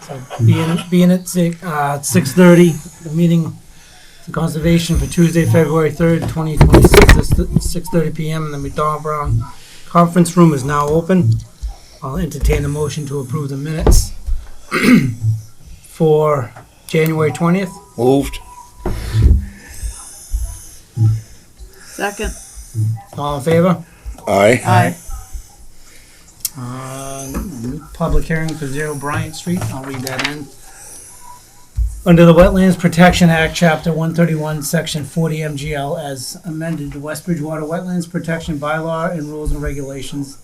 So being at 6:30, the meeting, the conservation for Tuesday, February 3rd, 2026, is 6:30 PM in the McDonald Brown Conference Room is now open. I'll entertain a motion to approve the minutes for January 20th. Moved. Second. All in favor? Aye. Aye. Public hearing for 0 Bryant Street, I'll read that in. Under the Wetlands Protection Act, Chapter 131, Section 40 MGL, as amended, the West Bridgewater Wetlands Protection Bylaw and Rules and Regulations,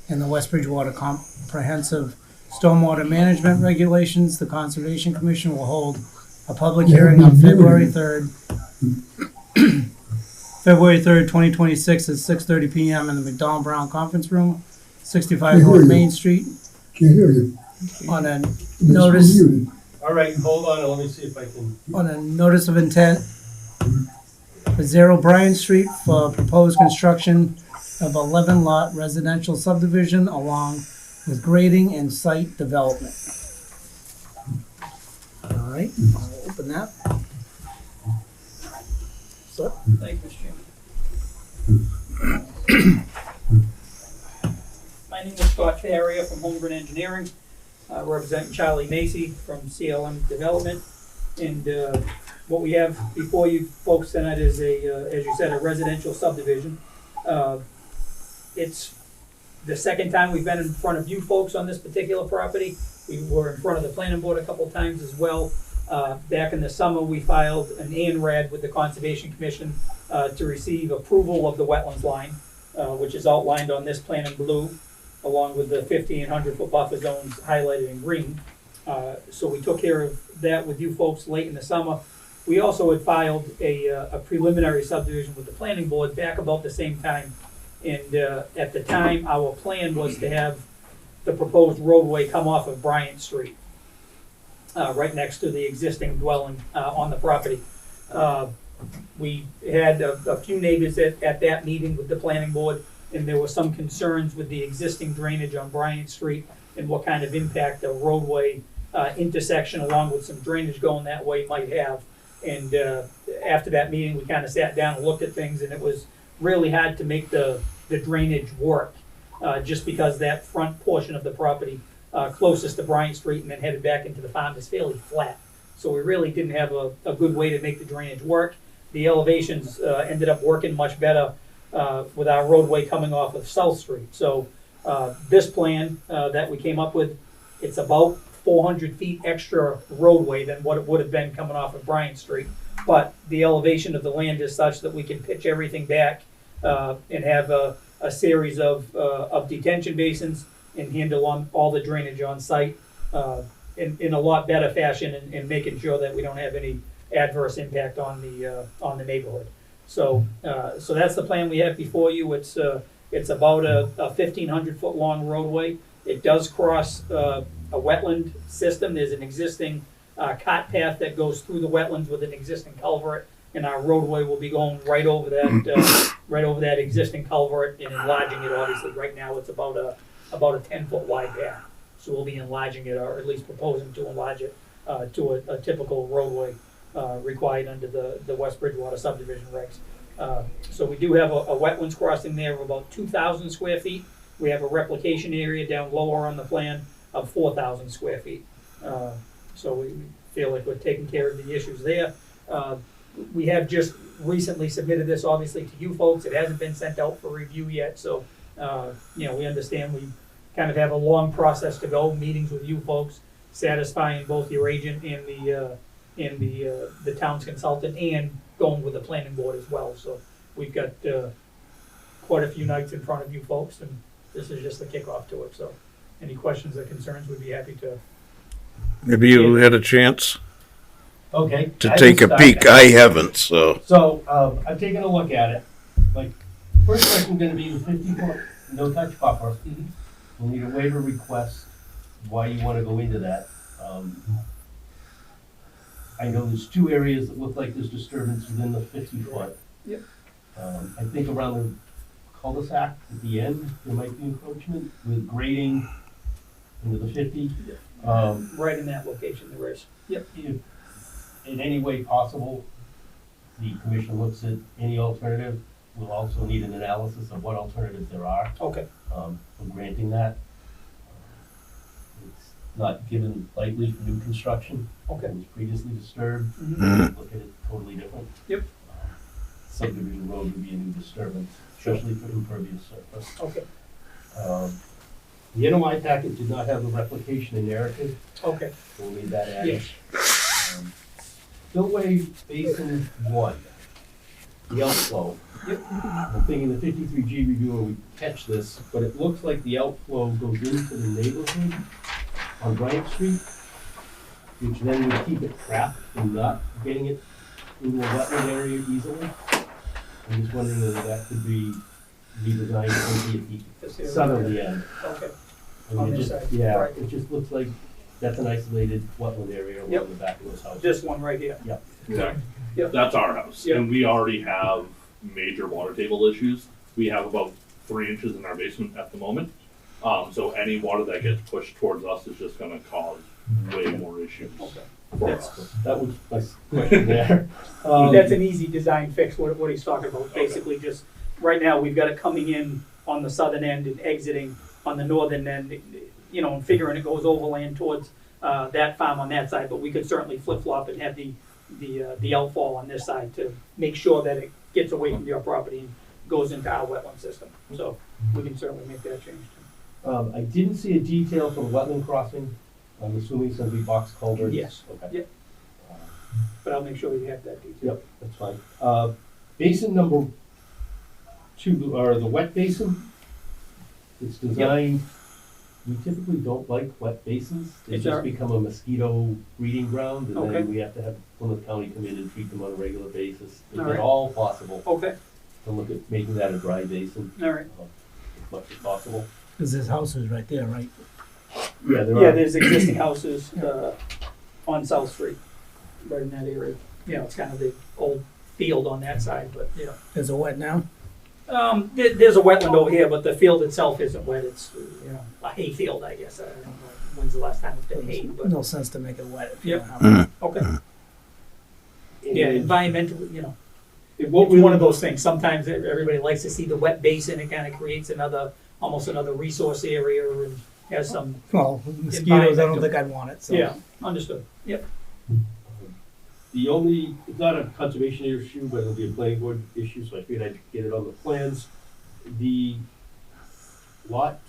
and the West Bridgewater Comprehensive Stormwater Management Regulations, the Conservation Commission will hold a public hearing on February 3rd, February 3rd, 2026 at 6:30 PM in the McDonald Brown Conference Room, 65 North Main Street, Can't hear you. on a It's notice, muted. All right, hold on, let me see if I can. on a notice of intent for 0 Bryant Street for proposed construction of 11 lot residential subdivision along with grading and site development. All right, I'll open that. So, Thank you, Mr. Chairman. My name is Scott Farrier from Holmgren Engineering, representing Charlie Macy from CLM Development. And what we have before you folks tonight is as you said, a residential subdivision. It's the second time we've been in front of you folks on this particular property. We were in front of the planning board a couple times as well. Back in the summer, we filed an ANRAD with the Conservation Commission to receive approval of the wetlands line, which is outlined on this plan in blue, along with the 50 and 100-foot buffer zones highlighted in green. So we took care of that with you folks late in the summer. We also had filed a preliminary subdivision with the planning board back about the same time. And at the time, our plan was to have the proposed roadway come off of Bryant Street, right next to the existing dwelling on the property. We had a few neighbors at that meeting with the planning board, and there were some concerns with the existing drainage on Bryant Street and what kind of impact a roadway intersection along with some drainage going that way might have. And after that meeting, we kind of sat down and looked at things, and it was really hard to make the drainage work, just because that front portion of the property closest to Bryant Street and then headed back into the farm is fairly flat. So we really didn't have a good way to make the drainage work. The elevations ended up working much better with our roadway coming off of South Street. So this plan that we came up with, it's about 400 feet extra roadway than what it would have been coming off of Bryant Street. But the elevation of the land is such that we can pitch everything back and have a series of detention basins and handle on all the drainage on site in a lot better fashion, and making sure that we don't have any adverse impact on the neighborhood. So that's the plan we have before you. It's about a 1,500-foot long roadway. It does cross a wetland system. There's an existing cart path that goes through the wetlands with an existing culvert, and our roadway will be going right over that existing culvert and enlarging it. Obviously, right now it's about a 10-foot wide path. So we'll be enlarging it, or at least proposing to enlarge it to a typical roadway required under the West Bridgewater subdivision regs. So we do have a wetlands crossing there of about 2,000 square feet. We have a replication area down lower on the plan of 4,000 square feet. So we feel like we're taking care of the issues there. We have just recently submitted this, obviously, to you folks. It hasn't been sent out for review yet, so we understand we kind of have a long process to go, meetings with you folks, satisfying both your agent and the town's consultant, and going with the planning board as well. So we've got quite a few nights in front of you folks, and this is just the kickoff to it. So any questions or concerns, we'd be happy to. Maybe you had a chance Okay. to I take can a start peek. that. I haven't, so. So, I've taken a look at it. Like, first question's gonna be the 50-foot no-touch buffer. We'll need a waiver request, why you wanna go into that. I know there's two areas that look like there's disturbance within the 50-foot. Yep. I think around the cul-de-sac at the end, there might be encroachment with grading into the 50. Right in that location there is. Yep. If in any way possible, the commission looks at any alternative, we'll also need an analysis of what alternatives there are, Okay, for granting that. It's not given lightly for new construction. okay. It was previously disturbed, Mhm. look at it totally different. Yep. Subdivision road would be a new disturbance, especially for impervious surface. Okay, The NOI packet did not have the replication and narrative, okay. we'll need that added. Yes. Spillway Basin 1, the outflow. Yep. I'm thinking the 53G reviewer would catch this, but it looks like the outflow goes into the neighborhood on Bryant Street, which then would keep it trapped and not getting it into a wetland area easily. I'm just wondering whether that could be redesigned to be This at the area. southerly end. Okay, I mean, On it this just- side, Yeah, right. it just looks like that's an isolated wetland area Yep. along the back of those houses. this one right here. Exactly. Yep. That's our house, Yep. and we already have major water table issues. We have about 3 inches in our basement at the moment. So any water that gets pushed towards us is just gonna cause way more issues. Okay. for That's, us. That was my question there. that's an easy design fix, what he's talking about. Basically just, right now, we've got it coming in on the southern end and exiting on the northern end, you know, and figuring it goes overland towards, that farm on that side, but we could certainly flip-flop and have the outfall on this side to make sure that it gets away from your property and goes into our wetland system. So we can certainly make that change. I didn't see a detail for the wetland crossing. I'm assuming it's gonna be box culverts. Yes. Okay. Yep. But I'll make sure you have that detail. Yep, that's fine. Basin number 2, or the wet basin. It's designed, we typically don't like wet basins. They It's just our- become a mosquito breeding ground, and Okay. then we have to have Plymouth County come in and treat them on a regular basis. If All at right. all possible, Okay, to look at making that a dry basin, all right. as much as possible. Cause this house is right there, right? Yeah, there Yeah, are. there's existing houses, on South Street, right in that area. You know, it's kind of the old field on that side, but, yeah. Is it wet now? There's a wetland over here, but the field itself isn't wet, it's, you know, a hay field, I guess. I don't know when's the last time it's been hayed, but, No sense to make it wet if you Yep. don't have it. okay. Yeah, environmentally, you know, It won't it's one really of those things, sometimes everybody likes to see the wet basin, it kind of creates almost another resource area and has some, Well, mosquitoes, I don't think I'd want it, so. yeah, understood, yep. The only, it's not a conservation issue, but it'll be a planning board issue, so I figured I'd get it on the plans. The lot,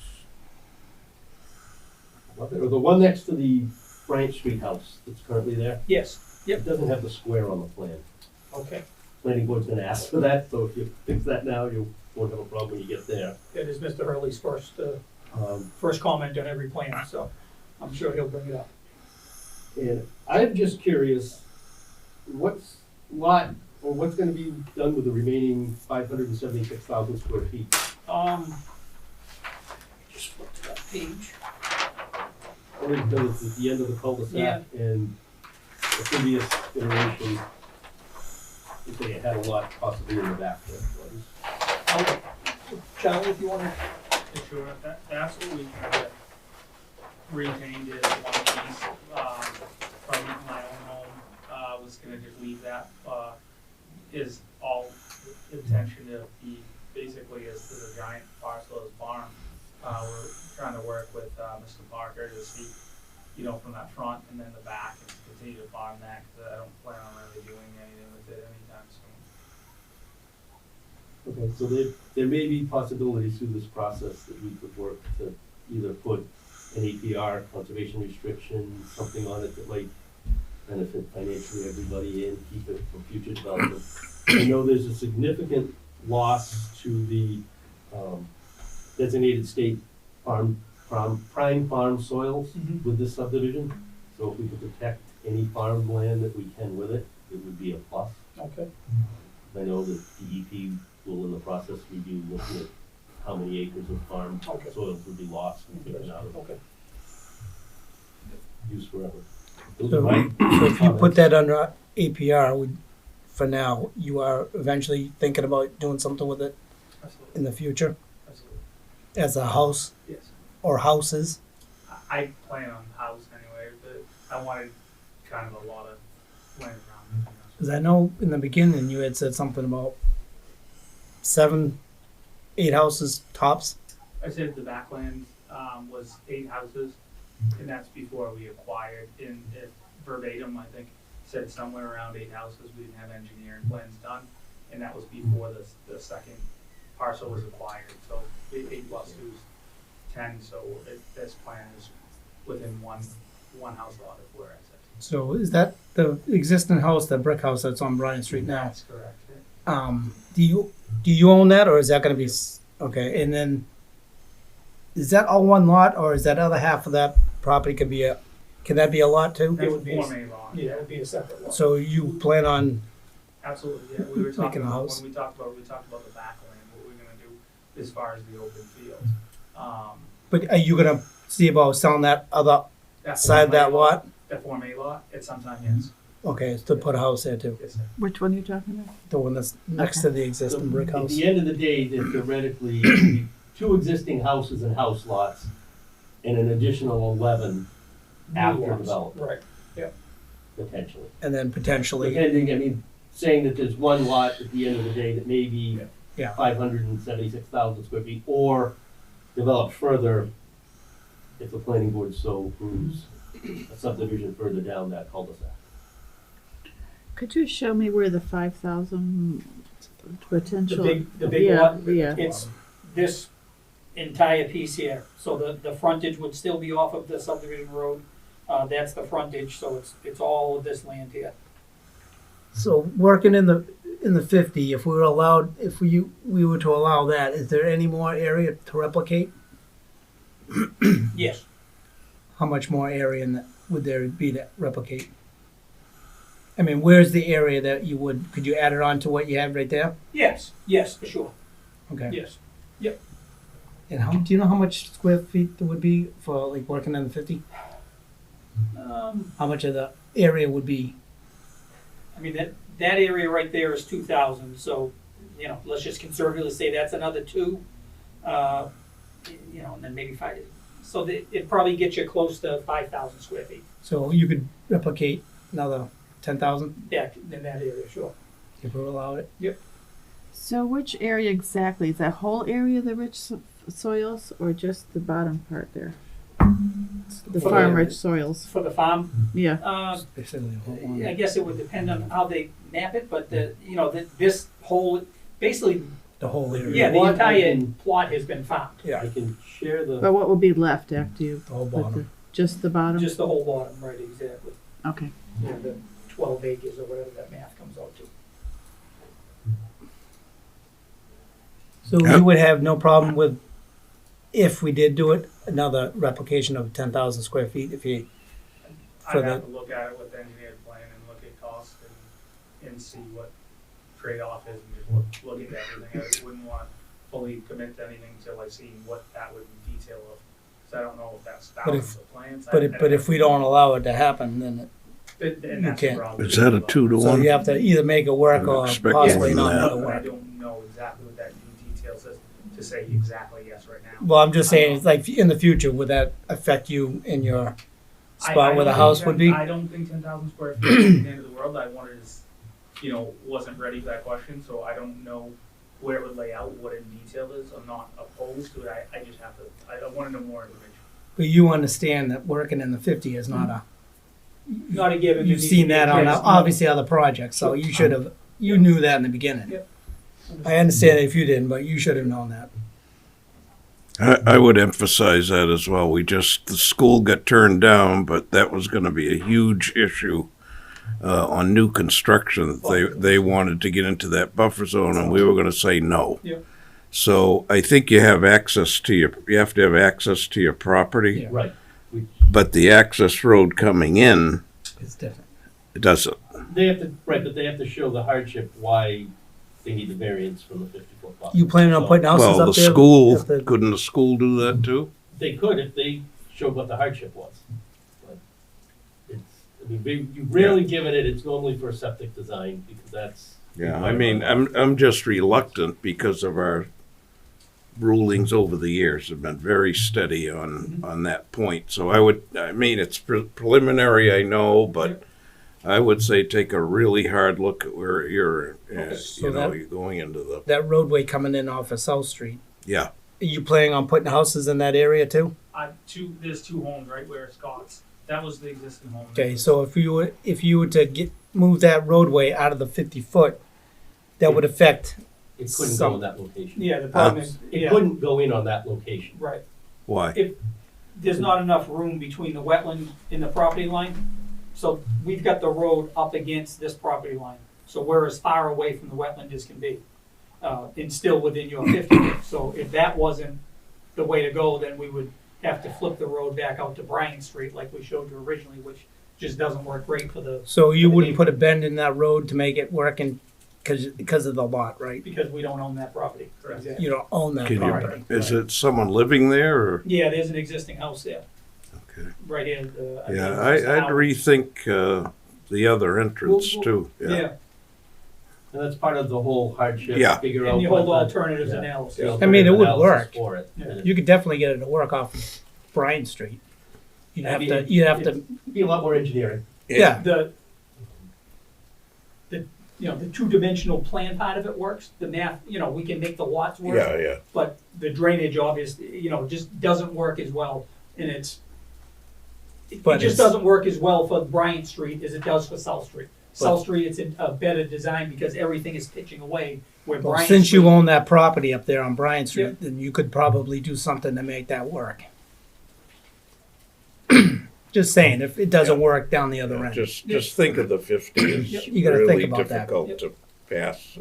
or the one next to the Bryant Street house that's currently there, Yes, it doesn't have the square on the plan. okay. Planning board's gonna ask for that, so if you fix that now, you won't have a problem when you get there. That is Mr. Hurley's first comment on every plan, so I'm sure he'll bring it up. And I'm just curious, what's what's gonna be done with the remaining 576,000 square feet? Just flip to that page. Only because it's at the end of the cul-de-sac, and the previous iteration, they had a lot possibly in the back there. Charlie, if you wanna, Sure, that's what we kind of retained as one piece, from my own home, was gonna just leave that, is all intention to be basically as a giant parcel as farm. We're trying to work with, Mr. Parker to see, you know, from that front and then the back and continue to farm that, cause I don't plan on really doing anything with it anytime soon. Okay, so there may be possibilities through this process that we could work to either put an APR, conservation restriction, something on it that might benefit financially everybody and keep it for future development. I know there's a significant loss to the designated state prime farm soils Mhm. with this subdivision. So if we could protect any farmland that we can with it, it would be a plus. okay, I know that DEP will in the process review looking at how many acres of farm Okay. soils would be lost and taken out of okay. use forever. Those So are my so if you put comments. that under APR, for now, you are eventually thinking about doing something with it Absolutely, in the future absolutely, as a house yes. or houses? I plan on house I wanted kind of a lot of land around it. to be honest with Because I know in the beginning you had said something about 7, 8 houses tops. you. I said the backland, was 8 houses, and that's before we acquired, in it verbatim, I think, said somewhere around 8 houses, we didn't have engineering plans done, and that was before the second parcel was acquired, so 8 plus 2 is 10, so this plan is within one house lot of where I said. So is that the existing house, the brick house that's on Bryant Street now? That's correct. Do you own that, or is that going to be okay? And then is that all one lot, or is that other half of that property can that be a lot too? That's would be Form A lot. Yeah, it would be a separate lot. So you plan on Absolutely, yeah, we were talking Making a about, house. when we talked about the backland, what we're gonna do as far as the open field. but are you going to see about selling that other That side of Form A that lot? That Form A lot, at some time, yes. Okay, to put a house there too. Yes, sir. Which one are you talking about? The one that's next to the existing brick At house. the end of the day, there's theoretically there'd be 2 existing houses and house lots and an additional 11 after New lots. development, Right. potentially. And then potentially, Depending, I mean, saying that there's one lot at the end of the day that may be Yeah. 576,000 square feet, or develop further if the planning board so approves a subdivision further down that cul-de-sac. Could you show me where the 5,000 potential? The big Yeah, lot, yeah. it's this entire piece here. So the frontage would still be off of the subdivision road. That's the frontage, so it's all of this land here. so working in the 50, if we were allowed, if we were to allow that, is there any more area to replicate? Yes, How much more area would there be to replicate? I mean, where's the area that could you add it on to what you have right there? yes, for sure, Okay. yes. And do you know how much square feet there would be for like working in the 50? How much of the area would be? I mean, that area right there is 2,000, so, let's just conservatively say that's another 2. And then maybe 5. So it probably gets you close to 5,000 square feet. So you could replicate another 10,000 Yeah, in that area, sure. if we allowed it? So which area exactly? Is that whole area the rich soils or just the bottom part there? The For farm the- rich soils? For the farm, Yeah. Basically, the whole one. I guess it would depend on how they map it, but this whole, basically, The whole area. yeah, the One, I entire can- plot has been farmed. Yeah. I can share the. But what would be left after you The whole put the, bottom. just the bottom? Just the whole bottom, right, exactly. Okay. The 12 acres or whatever that math comes out to. So you would have no problem with, if we did do it, another replication of 10,000 square feet if you, For I'd have the- to look at it with the engineered plan and look at cost and see what trade-off is and just look at everything. I wouldn't want to fully commit to anything till I see what that would detail of, because I don't know if that's But if- thousands of plants. but if we don't allow it to happen, then And that's can't. the problem. Is that a 2 to so 1? you have to either make it work I would or expect possibly more not than make that. it But I work. don't know exactly what that in detail says to say exactly yes right now. Well, I'm just saying, it's like in the future, would that affect you in your spot where the house would be? I don't think 10,000 square feet is the end of the world. I wanted to, wasn't ready for that question, so I don't know where it would lay out, what in detail is. I'm not opposed to it. I just have to, I want to know more information. But you understand that working in the 50 is not a, Not a given. you've seen that on Yes. obviously other projects, so you should have, you knew that in the beginning. Yep. I understand if you didn't, but you should have known that. I would emphasize that as well. The school got turned down, but that was gonna be a huge issue on new construction. They wanted to get into that buffer zone and we were gonna say no. Yeah. So I think you have to have access to your property, Yeah. Right. but the access road coming in, It's different. it doesn't. They have to, right, but they have to show the hardship why they need the variance from the 50-foot buffer. You planning on putting houses Well, up the there? school, If the- couldn't the school do that too? They could if they showed what the hardship was. But it's, you rarely given it, it's normally for a septic design because that's. Yeah, I mean, I'm just reluctant because of our rulings over the years have been very steady on that point. So I mean, it's preliminary, I know, but I would say take a really hard look at where you're, So you're going into the, That roadway coming in off of South Street, yeah. are you planning on putting houses in that area too? There's two homes right where Scott's. That was the existing home. Okay, so if you were to move that roadway out of the 50-foot, that would affect, It couldn't go in that location. Yeah, the problem is, It yeah, couldn't go in on that location. right. Why? There's not enough room between the wetland and the property line. So we've got the road up against this property line. So we're as far away from the wetland as can be, and still within your 50. So if that wasn't the way to go, then we would have to flip the road back out to Bryant Street like we showed you originally, which just doesn't work great for the, so you wouldn't put a bend in that road to make it work because of the lot, right? because we don't own that property. Correct. Exactly. You don't own that Can property. you, is it someone living there or? Yeah, there's an existing house there, Okay. right here. Yeah, I'd rethink, the other entrance too, yeah. Yeah, And that's part of the whole hardship. Yeah. Figure out and the what whole the- alternatives yeah. analysis. the I mean, it would analysis work. For it. Yeah. And You could definitely get it to work off of Bryant Street. You'd I have mean, to, you'd have to, it'd be a lot more engineering. yeah. The the two-dimensional plan part of it works, the math, we can make the lots work. Yeah, yeah. But the drainage obviously, just doesn't work as well, and it But just it's- doesn't work as well for Bryant Street as it does for South Street. But- South Street, it's a better design because everything is pitching away, where Well, Bryant since Street. you own that property up there on Bryant Street, Yep. then you could probably do something to make that work. Just saying, if it doesn't work down the other end. Just think of the 50 is You gotta think really about that. difficult to pass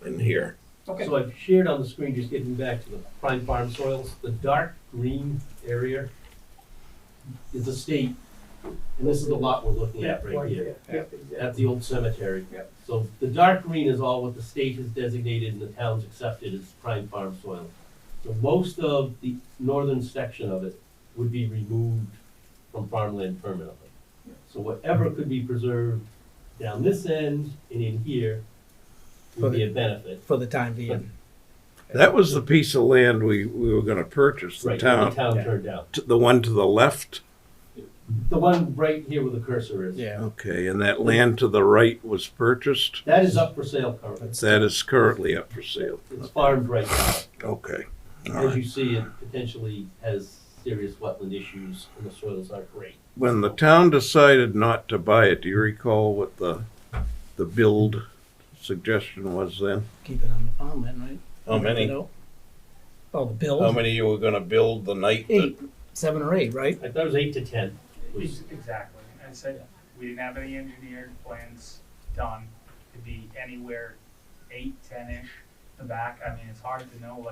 in here. Okay. So I've shared on the screen, just getting back to the prime farm soils, the dark green area is the state, and this is the lot we're looking at right here. At the old cemetery. Yep. So the dark green is all what the state has designated and the town's accepted as prime farm soil. So most of the northern section of it would be removed from farmland permanently. So whatever could be preserved down this end and in here would be a benefit. For the time being. That was the piece of land we were gonna purchase, the Right, town, the town Yeah. turned down. the one to the left? The one right here where the cursor is. Yeah. Okay, and that land to the right was purchased? That is up for sale currently. That is currently up for sale. It's farmed right now. Okay, all As right. you see, it potentially has serious wetland issues and the soils aren't great. When the town decided not to buy it, do you recall what the build suggestion was then? Keep it on the farmland, right? How many? Oh, the How bill? many you were gonna build the night that? 8, 7 or 8, right? I thought it was 8 to 10. Exactly. I said, we didn't have any engineered plans done. It'd be anywhere 8, 10-ish the back. I mean, it's hard to know,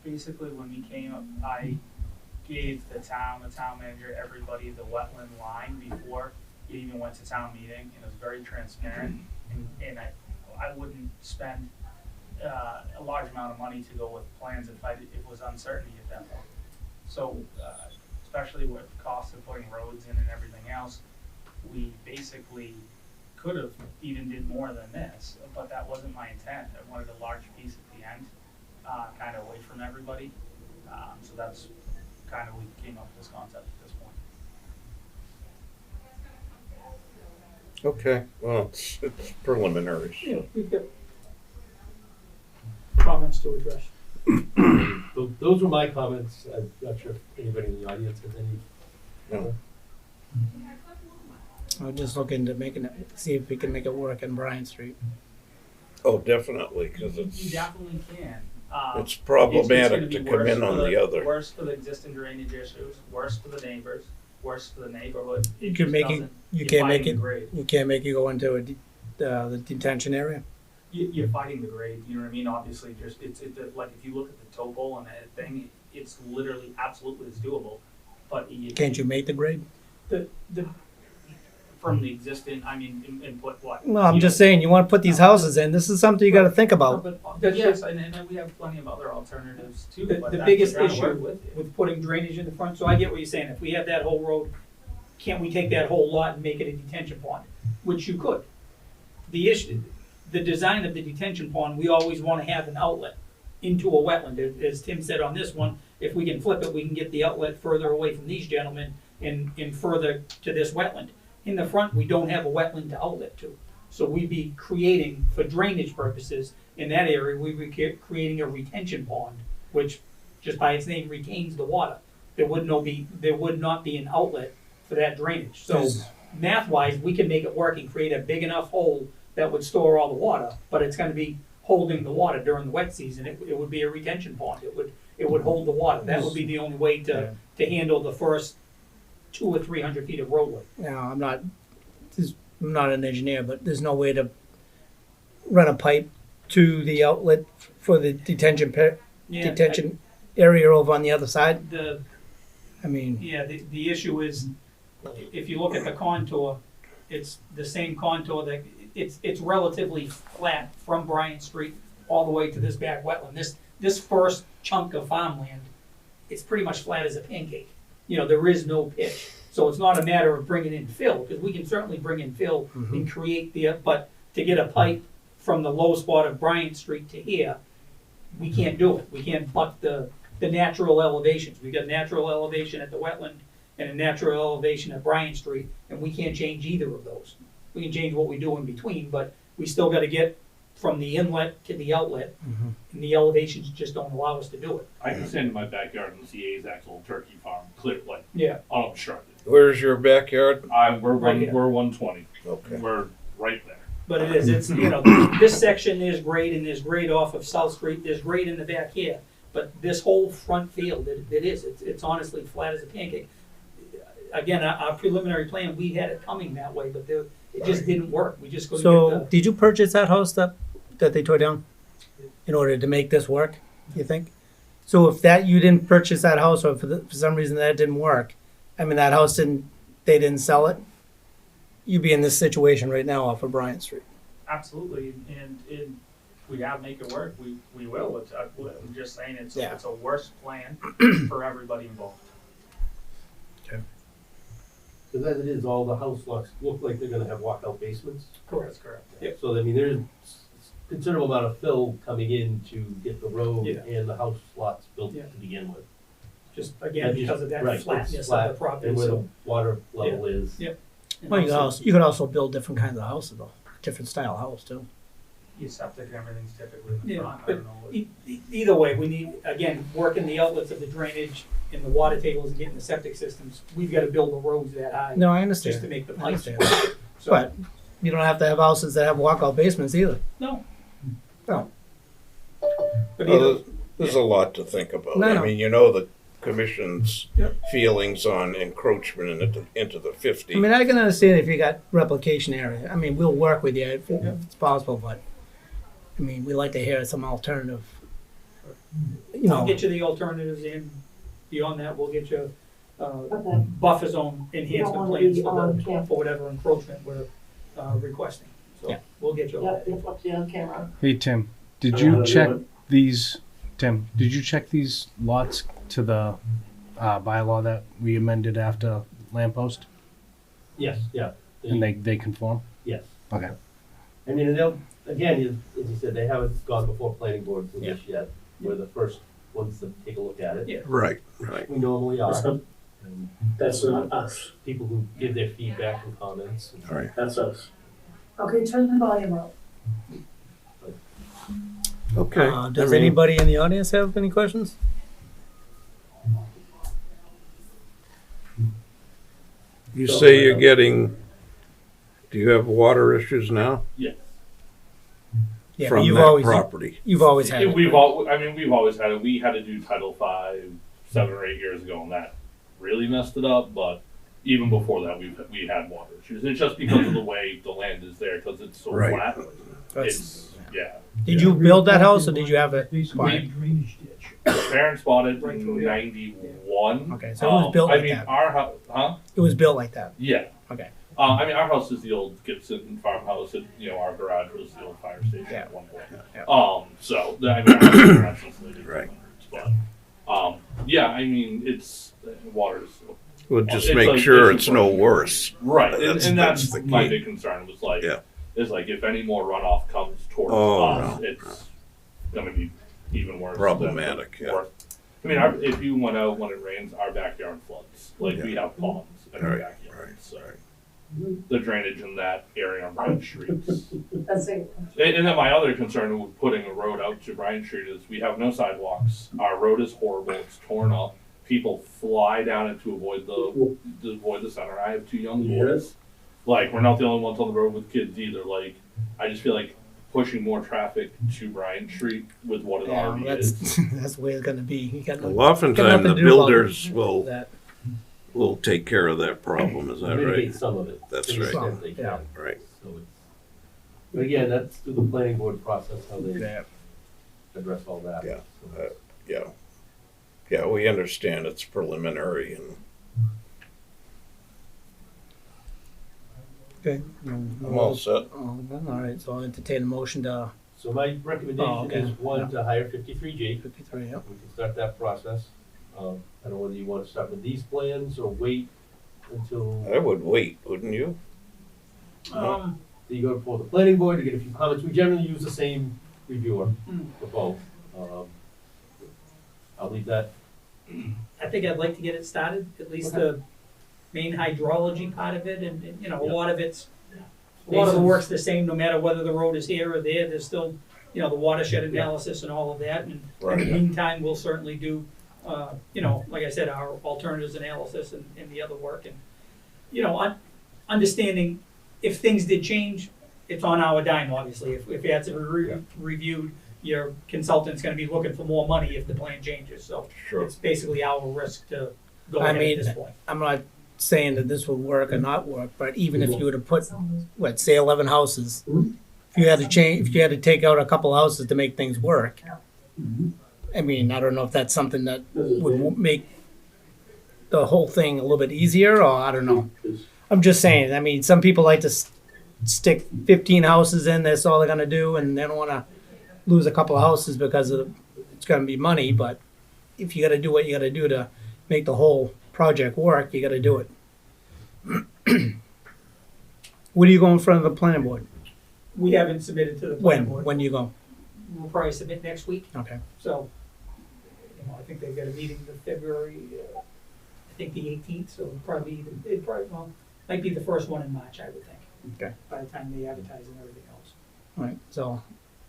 basically when we came up, I gave the town manager, everybody the wetland line before it even went to town meeting, and it was very transparent. And I wouldn't spend a large amount of money to go with plans if it was uncertainty at that point. So, especially with costs of putting roads in and everything else, we basically could have even did more than this, but that wasn't my intent. I wanted a large piece at the end, kind of away from everybody. So that's kind of, we came up with this concept at this point. Okay, well, it's preliminaries. We've got comments to address. So those were my comments. I'm not sure if anybody in the audience has any. No. I'm just looking to see if we can make it work in Bryant Street. Oh, definitely, because You it's definitely can. it's problematic It's to gonna be come worse in for on the other. Worse for the existing drainage issues, worse for the neighbors, worse for the neighborhood. You can make it, you You're can't make fighting it, the grade. you can't make it go into the detention area? You're fighting the grade, you know what I mean? Obviously, just, it's like, if you look at the topo on that thing, it's literally, absolutely, it's doable. But Can't you make the grade? from the existing, I mean, input what? Well, I'm just saying, you wanna put these houses in, this is something you gotta think about. But, yes, and we have plenty of other alternatives too. The but that's biggest what we're trying to issue work with. with putting drainage in the front, so I get what you're saying, if we have that whole road, can't we take that whole lot and make it a detention pond? Which you could. The design of the detention pond, we always wanna have an outlet. into a wetland. As Tim said on this one, if we can flip it, we can get the outlet further away from these gentlemen and further to this wetland. In the front, we don't have a wetland to outlet to. So we'd be creating, for drainage purposes, in that area, we'd be creating a retention pond, which just by its name retains the water. There would not be an outlet for that drainage. So math-wise, we can make it work and create a big enough hole that would store all the water, but it's gonna be holding the water during the wet season. It would be a retention pond. It would hold the water. That would be the only way to handle the first 200 or 300 feet of roadway. Now, I'm not an engineer, but there's no way to run a pipe to the outlet for the detention area over on the other side. The issue is, if you look at the contour, it's the same contour that, it's relatively flat from Bryant Street all the way to this back wetland. This first chunk of farmland, it's pretty much flat as a pancake. There is no pitch. So it's not a matter of bringing in fill, because we can certainly bring in fill and create but to get a pipe from the low spot of Bryant Street to here, we can't do it. We can't buck the natural elevations. We got natural elevation at the wetland and a natural elevation at Bryant Street, and we can't change either of those. We can change what we do in between, but we still gotta get from the inlet to the outlet, and the elevations just don't allow us to do it. I can stand in my backyard and see A's old turkey farm, clear, like, Yeah. unobstructed. Where's your backyard? We're Right here. 120. Okay. We're right there. But it's, this section, there's grade, and there's grade off of South Street, there's grade in the back here. But this whole front field, it's honestly flat as a pancake. Again, our preliminary plan, we had it coming that way, but it just didn't work. We just couldn't So, get did you purchase that house that they tore down in order to make this work, you think? So if you didn't purchase that house, or for some reason that didn't work, that house they didn't sell it, you'd be in this situation right now off of Bryant Street. Absolutely, and if we gotta make it work, we will. I'm just saying, it's a worse plan for everybody involved. Because as it is, all the house lots look like they're gonna have walkout basements. That's correct. Yep. So, there's considerable amount of fill coming in to get the road Yeah. and the house lots built Yeah. to begin with. just, again, because of that Right, it's flatness of flat, the property. And where the So, water level is. Yeah. Well, you could also build different kinds of houses though, different style house too. Your septic and everything's typically in the Yeah, front, I but don't know. Either way, we need, again, working the outlets of the drainage and the water tables and getting the septic systems. We've gotta build the roads that high. No, I Just to understand. make the I pipes understand. work. So, But you don't have to have houses that have walkout basements either. no. No. But Well, either, there's a lot to think about. No, no. The commission's Yep. feelings on encroachment into the 50. I can understand if you got replication area. We'll work with you if it's possible, but we like to hear some alternative. I'll get you the alternatives, and beyond that, we'll get you, buffer zone enhancement plans for whatever encroachment we're, requesting. So, Yeah. we'll get you all Yeah, that. it's up to you on camera. Hey Tim, did you check these? Tim, did you check these lots to the bylaw that we amended after lamppost, Yes, yeah. and they conform? Yes. Okay. They'll, again, as you said, they haven't gone before planning board for this yet. We're the first ones to take a look at it. Yeah. Right. We normally are. And That's not us. people who give their feedback and comments. All right. That's us. Okay, turn the volume up. Okay. Does anybody in the audience have any questions? You say you're getting, do you have water issues now Yeah. Yeah, from you've that always property? you've always had it. We've always had it. We had to do Title V 7 or 8 years ago, and that really messed it up. But even before that, we had water issues. It's just because of the way the land is there, because it's so Right. flat. That's- It's Did you build that house or did you have it? Parents bought it Right in through here. Okay, '91. so it was built like that. Our house, huh? It was built like that. Yeah. Okay. Our house is the old Gibson farmhouse, and our garage was the old fire station Yeah. at one point. Yeah. So our house has been around since the late Right. 1800s, but it's water's We'll just It's make like- sure it's it's no worse. right, That's- and that's that's the my key. big concern was like, Yeah. is like if any more runoff comes towards Oh, us, no. it's gonna be even worse. Problematic, yeah. Worse. I mean, if you went out when it rains, our backyard floods. Like, we have ponds in our Right, backyard, right, so. right. The drainage in that area on Bryant Street. That's it. And then my other concern with putting a road out to Bryant Street is we have no sidewalks. Our road is horrible. It's torn up. People fly down it to avoid the center. I have 2 young boys. Like, we're not the only ones on the road with kids either. Like, I just feel like pushing more traffic to Bryant Street with what it already is. That's the way it's gonna be. You got no- Well, oftentimes nothing the to do about builders that. will take care of that problem, is that Mitigate right? some of it. That's to the right. extent they can. Yeah. Right. So it's, but again, that's through the planning board process, how they Yeah. address all that. Yeah. So- Yeah. Yeah, we understand it's preliminary and Okay. I'm all set. Oh, all right, so I'll entertain a motion to So my Oh, recommendation okay. is one, to hire 53G. 53, yep. We can start that process. I don't know whether you want to start with these plans or wait until I would wait, wouldn't you? you go before the planning board to get a few comments. We generally use the same reviewer Hmm. for both. I'll leave that. I think I'd like to get it started, at least the main hydrology part of it, and, you know, a lot of the work's the same, no matter whether the road is here or there, there's still, you know, the watershed analysis and all of that, and in the Right. meantime, we'll certainly do, you know, like I said, our alternatives analysis and the other work, and, you know, understanding if things did change, it's on our dime, obviously, if it had to be reviewed, your consultant's gonna be looking for more money if the plan changes, so Sure. it's basically our risk to go I ahead mean, at this point. I'm not saying that this would work or not work, but even if you were to put, what, say 11 houses, if you had to change, if you had to take out a couple houses to make things work, I mean, I don't know if that's something that would make the whole thing a little bit easier, or I don't know. I'm just saying, I mean, some people like to stick 15 houses in, that's all they're gonna do, and they don't wanna lose a couple of houses because it's gonna be money, but if you gotta do what you gotta do to make the whole project work, you gotta do it. When do you go in front of the planning board? We haven't submitted to the planning board. When do you go? We'll probably submit next week, Okay. so, you know, I think they've got a meeting in February, I think the 18th, so might be the first one in March, I would think. Okay. By the time they advertise and everything else. All right, so,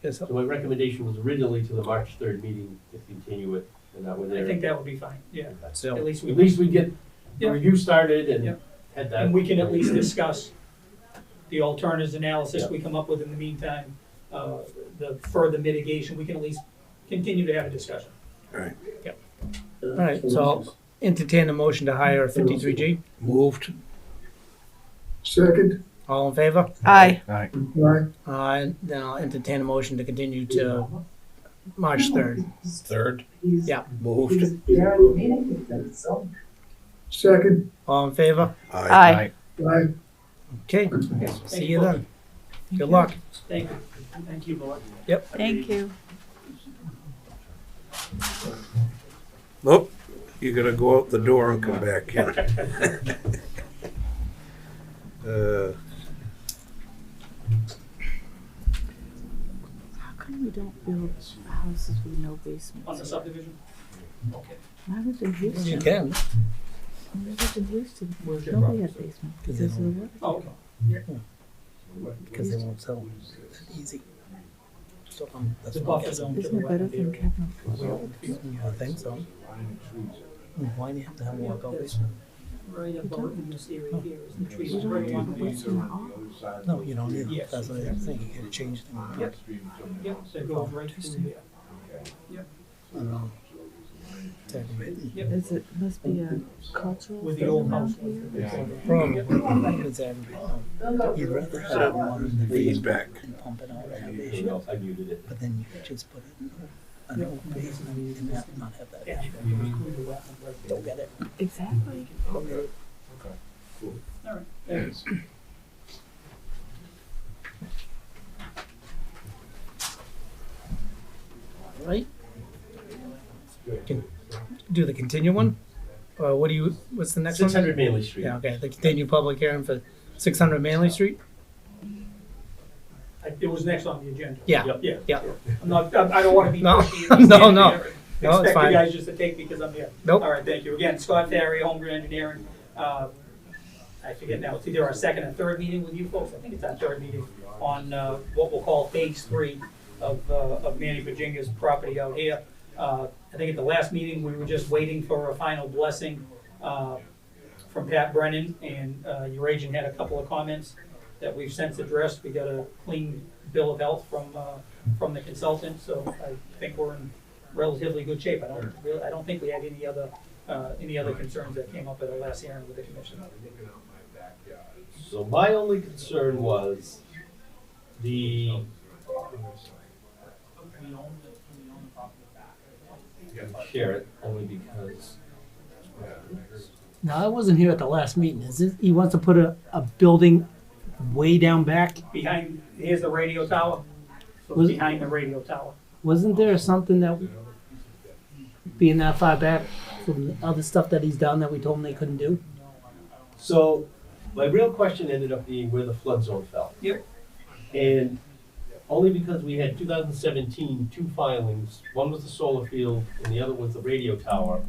yes, So my recommendation was originally to the March 3rd meeting to continue it, and that way I there. think that would be fine, yeah. At so, least At least we get the Yeah. review started and Yeah. had that. and we can at least discuss the alternatives analysis Yeah. we come up with in the meantime, the further mitigation, we can at least continue to have a discussion. all right, so I'll entertain a motion to hire a 53G. Moved. Second. All in favor? Aye. Right. Then I'll entertain a motion to continue to March 3rd. Third. Yeah. Moved. Second. All in favor? Aye. Right. Okay, see you then. Good luck. Thank you. Thank you, Lord. Thank you. Oh, you gotta go out the door and come back in. How come we don't build houses with no On the basements? subdivision? Okay. I lived in You Houston. can. I lived in Houston. Nobody had basements because of the water. Oh, okay. Because they won't sell that easy. So, that's The what I'm buffer guessing. zone to the Isn't it right better of than the having a flood? I think so. Why do you have to have a walkout basement? right above in this area here is the trees. You don't right have along to the have a basement at all. No, you don't need it. Yes. That's what I'm saying. You gotta change things. Yep. Yep, that goes right through here. I don't know. It's aggravating. Yep. Is it, must be a cultural With the thing old around house. here? Problem, it's aggravating. You'd rather have water in the Feedback. basement and pump it out of the I basement. muted it. But then you could just put it in an old basement and not have that Yeah. issue. Don't get it. Exactly. Don't get it. All right, thanks. All right. Can do the continue one? What do you, what's the next one? 600 Manley Street. Yeah, okay, the continue public hearing for 600 Manley Street? It was next on the agenda. Yeah. Yep. Yeah. Yeah. I don't wanna be No. pushy. No, and stand no. there and No, it's expect fine. you guys just to take because I'm here. Nope. All right, thank you. Again, Scott Ferry, Holmgren Engineering. I forget now, it's either our second or third meeting with you folks. I think it's our third meeting on what we'll call phase 3 of Manny Virginia's property out here. I think at the last meeting, we were just waiting for a final blessing from Pat Brennan, and your agent had a couple of comments that we've since addressed. We got a clean bill of health from the consultant, so I think we're in relatively good shape. I don't think we had any other concerns that came up at our last hearing with the commission. So my only concern was the, share it, only because. No, I wasn't here at the last meeting. Is it, he wants to put a building way down back? Here's the radio tower, so Was- behind the radio tower. Wasn't there something that, being that far back from the other stuff that he's done that we told him they couldn't do? So my real question ended up being where the flood zone fell. Yep. And only because we had 2017 two filings, one was the solar field and the other was the radio tower.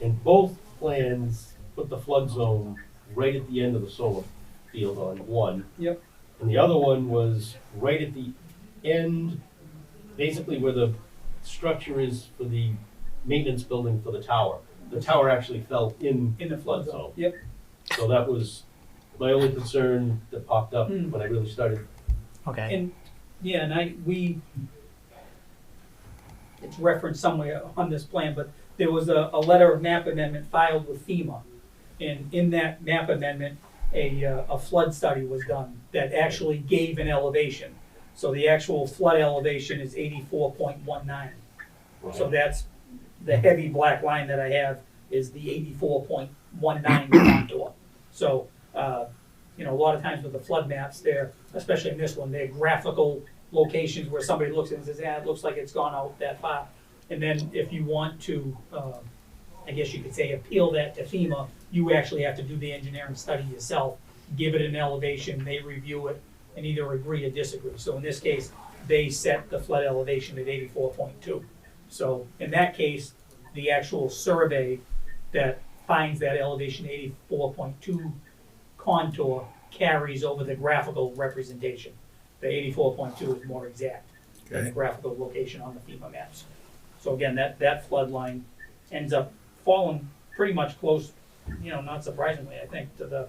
And both plans put the flood zone right at the end of the solar field on one. Yep. And the other one was right at the end, basically where the structure is for the maintenance building for the tower. The tower actually fell in In the flood zone. Yep. so that was my only concern that popped up when I really started. Okay. And, yeah, and it's referenced somewhere on this plan, but there was a letter of map amendment filed with FEMA. And in that map amendment, a flood study was done that actually gave an elevation. So the actual flood elevation is 84.19. So that's the heavy black line that I have is the 84.19 contour. So, a lot of times with the flood maps, they're, especially in this one, they're graphical locations where somebody looks at it and says, it looks like it's gone out that far. And then if you want to, I guess you could say, appeal that to FEMA, you actually have to do the engineering study yourself, give it an elevation, they review it, and either agree or disagree. So in this case, they set the flood elevation at 84.2. So in that case, the actual survey that finds that elevation 84.2 contour carries over the graphical representation. The 84.2 is more exact than the graphical location on the FEMA maps. So again, that flood line ends up falling pretty much close, not surprisingly, I think, to the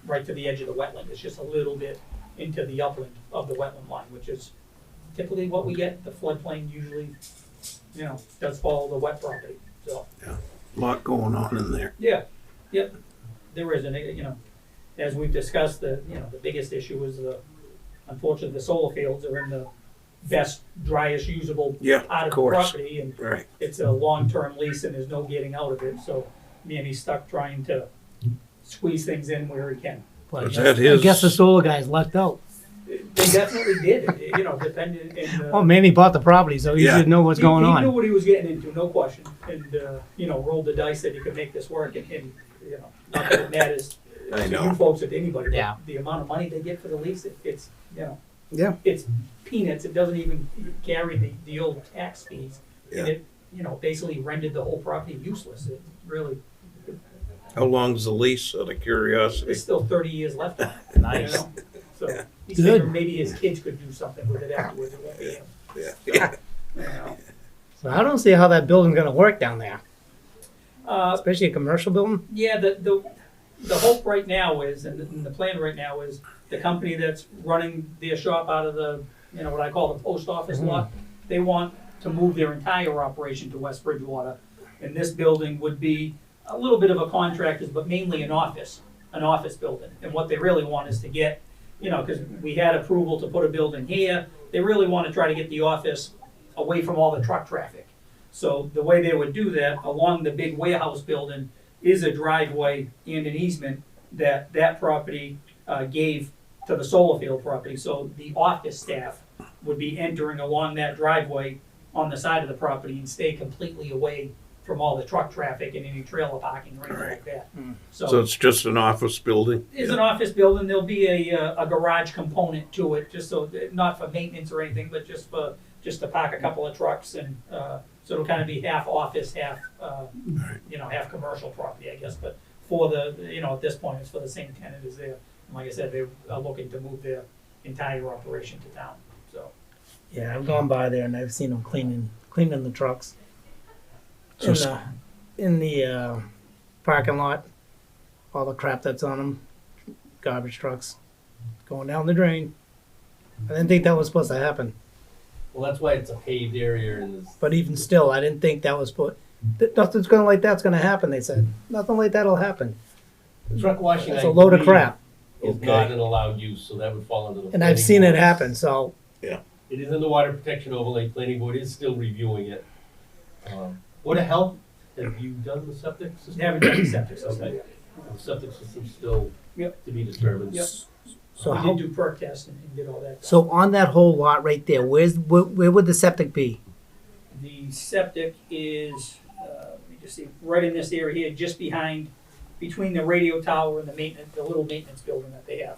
right to the edge of the wetland. It's just a little bit into the upland of the wetland line, which is typically what we get. The floodplain usually, does follow the wet property. So Lot going on in there. yeah, yep, there is, and as we've discussed, the biggest issue is unfortunately the solar fields are in the best, driest, usable Yeah, part of of the course. property, and Right. it's a long-term lease and there's no getting out of it. So Manny's stuck trying to squeeze things in where he can. Well, Is that I his- guess the solar guy's lucked out. They definitely did, depending. Well, Manny bought the property, so he Yeah. should know what's going He knew on. what he was getting into, no question, and rolled the dice that he could make this work. And not that it matters I to know. you folks or to anybody, but Yeah. the amount of money they get for the lease, it's Yeah. it's peanuts. It doesn't even carry the old tax fees, and Yeah. it basically rendered the whole property useless. It really, How long's the lease, out of curiosity? there's still 30 years left on it. Nice. So he's Good. figuring maybe his kids could do something with it afterwards. It won't be him. Yeah. So I don't see how that building's gonna work down there, Uh, especially a commercial building. Yeah, the hope right now is, and the plan right now is, the company that's running their shop out of the, what I call the post office lot, they want to move their entire operation to West Bridgewater. And this building would be a little bit of a contractor's, but mainly an office building. And what they really want is to get, because we had approval to put a building here, they really want to try to get the office away from all the truck traffic. So the way they would do that, along the big warehouse building, is a driveway and an easement that property gave to the solar field property. So the office staff would be entering along that driveway on the side of the property and stay completely away from all the truck traffic and any trailer parking or anything like that. So it's just an office building? It's an office building, there'll be a garage component to it, just so, not for maintenance or anything, but just to park a couple of trucks and, so it'll kind of be half office, half, half commercial property, I guess, but for the, at this point, it's for the same tenant as there. And like I said, they are looking to move their entire operation to town, so. Yeah, I've gone by there and I've seen them cleaning the trucks. So In the parking lot, all the crap that's on them, garbage trucks, going down the drain. I didn't think that was supposed to happen. Well, that's why it's a paved area and there's, But even still, I didn't think that was nothing's gonna like that's gonna happen. They said nothing like that'll happen. truck washing. It's I a load of believe, crap, Is not an allowed use, so that would fall under the. and I've planning seen it board's- happen. So It is in the water protection overlay. Planning board is still reviewing it. Board of Health, have you done the septic system? They haven't done the septic system. Okay. The septic system's still Yep. to be determined. Yep. so We how, did do perk tests and did all that. so on that whole lot right there, where would the septic be? The septic is, let me just see, right in this area here, just between the radio tower and the little maintenance building that they have.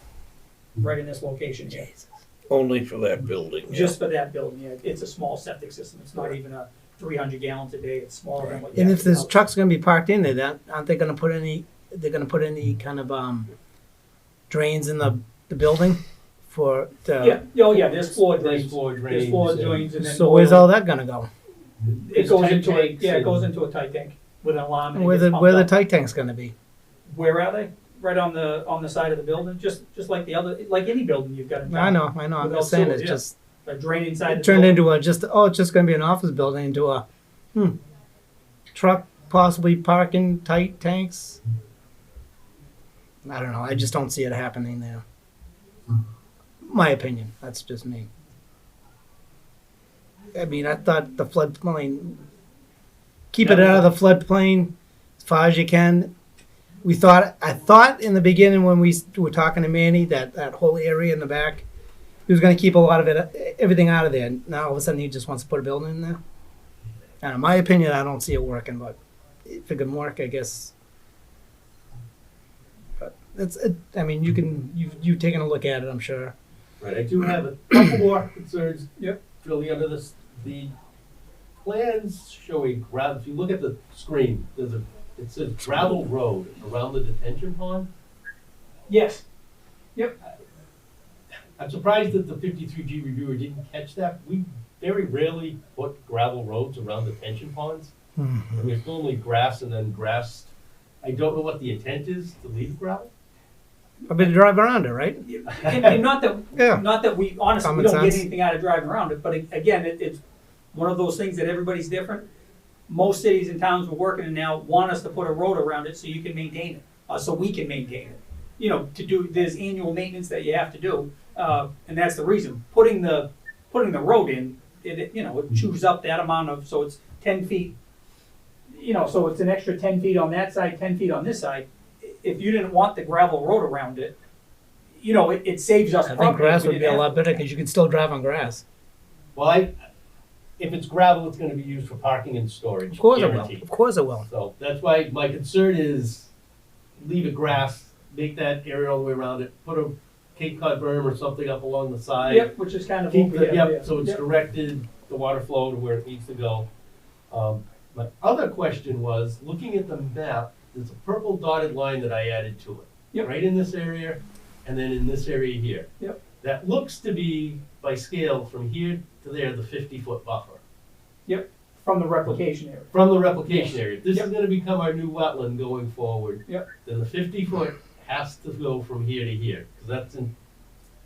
Right in this location here. Only for that building? yeah. Just for that building, yeah. It's a small septic system. It's not even a 300 gallons a day. It's smaller than what you And have if this now. truck's gonna be parked in there, then aren't they gonna put any? They're gonna put any kind of drains in the building for. Yeah, oh yeah, there's floor There's drains. floor There's drains. floor and- drains and then. So where's all that gonna go? It goes tight into a, tanks yeah, it and- goes into a tight tank with an alarm. And it Where gets the pumped up. tight tank's gonna be? Where are they? Right on the side of the building, just like the other, like any building you've got in town. I know. I'm Without just saying sewer, it's yeah. just A drain inside the it turned building. into it's just gonna be an office building into a truck possibly parking tight tanks. I don't know. I just don't see it happening there. My opinion. That's just me. I mean, I thought the floodplain, keep it out of the floodplain as far as you can. I thought in the beginning when we were talking to Manny that whole area in the back, he was going to keep a lot of it, everything out of there. Now all of a sudden he just wants to put a building in there. And in my opinion, I don't see it working, but if it can work, I guess. But that's it. I mean, you've taken a look at it, I'm sure. Right, I do have a couple more concerns. Yep. Really under this, the plans show a gravel, if you look at the screen, it says gravel road around the detention pond. Yes. I'm surprised that the 53G reviewer didn't catch that. We very rarely put gravel roads around detention ponds. It's normally grass and then grass. I don't know what the intent is to leave gravel. I've been to drive around it, right? And not that, Yeah. not that we, honestly, we Common don't get sense. anything out of driving around it, but again, it's one of those things that everybody's different. Most cities and towns we're working in now want us to put a road around it so you can maintain it, so we can maintain it. There's annual maintenance that you have to do, and that's the reason. Putting the road in, it chews up that amount of, so it's 10 feet, so it's an extra 10 feet on that side, 10 feet on this side. If you didn't want the gravel road around it, it saves us I think property. grass if we would be a didn't lot have better because you can still drive on grass. Well, if it's gravel, it's gonna be used for parking and storage. Of course it will. guaranteed. Of course it will. So that's why my concern is leave it grass, make that area all the way around it, put a Cape Cod berm or something up along the side. Yep, which is kind of Keep what we the, have yep, there. so it's Yep. directed the water flow to where it needs to go. My other question was, looking at the map, there's a purple dotted line that I added to it. Yep. Right in this area, and then in this area here. Yep. That looks to be, by scale, from here to there, the 50-foot buffer. From the replication area. From the replication area. If this Yep. is gonna become our new wetland going forward. Yep. Then the 50-foot has to go from here to here, because that's in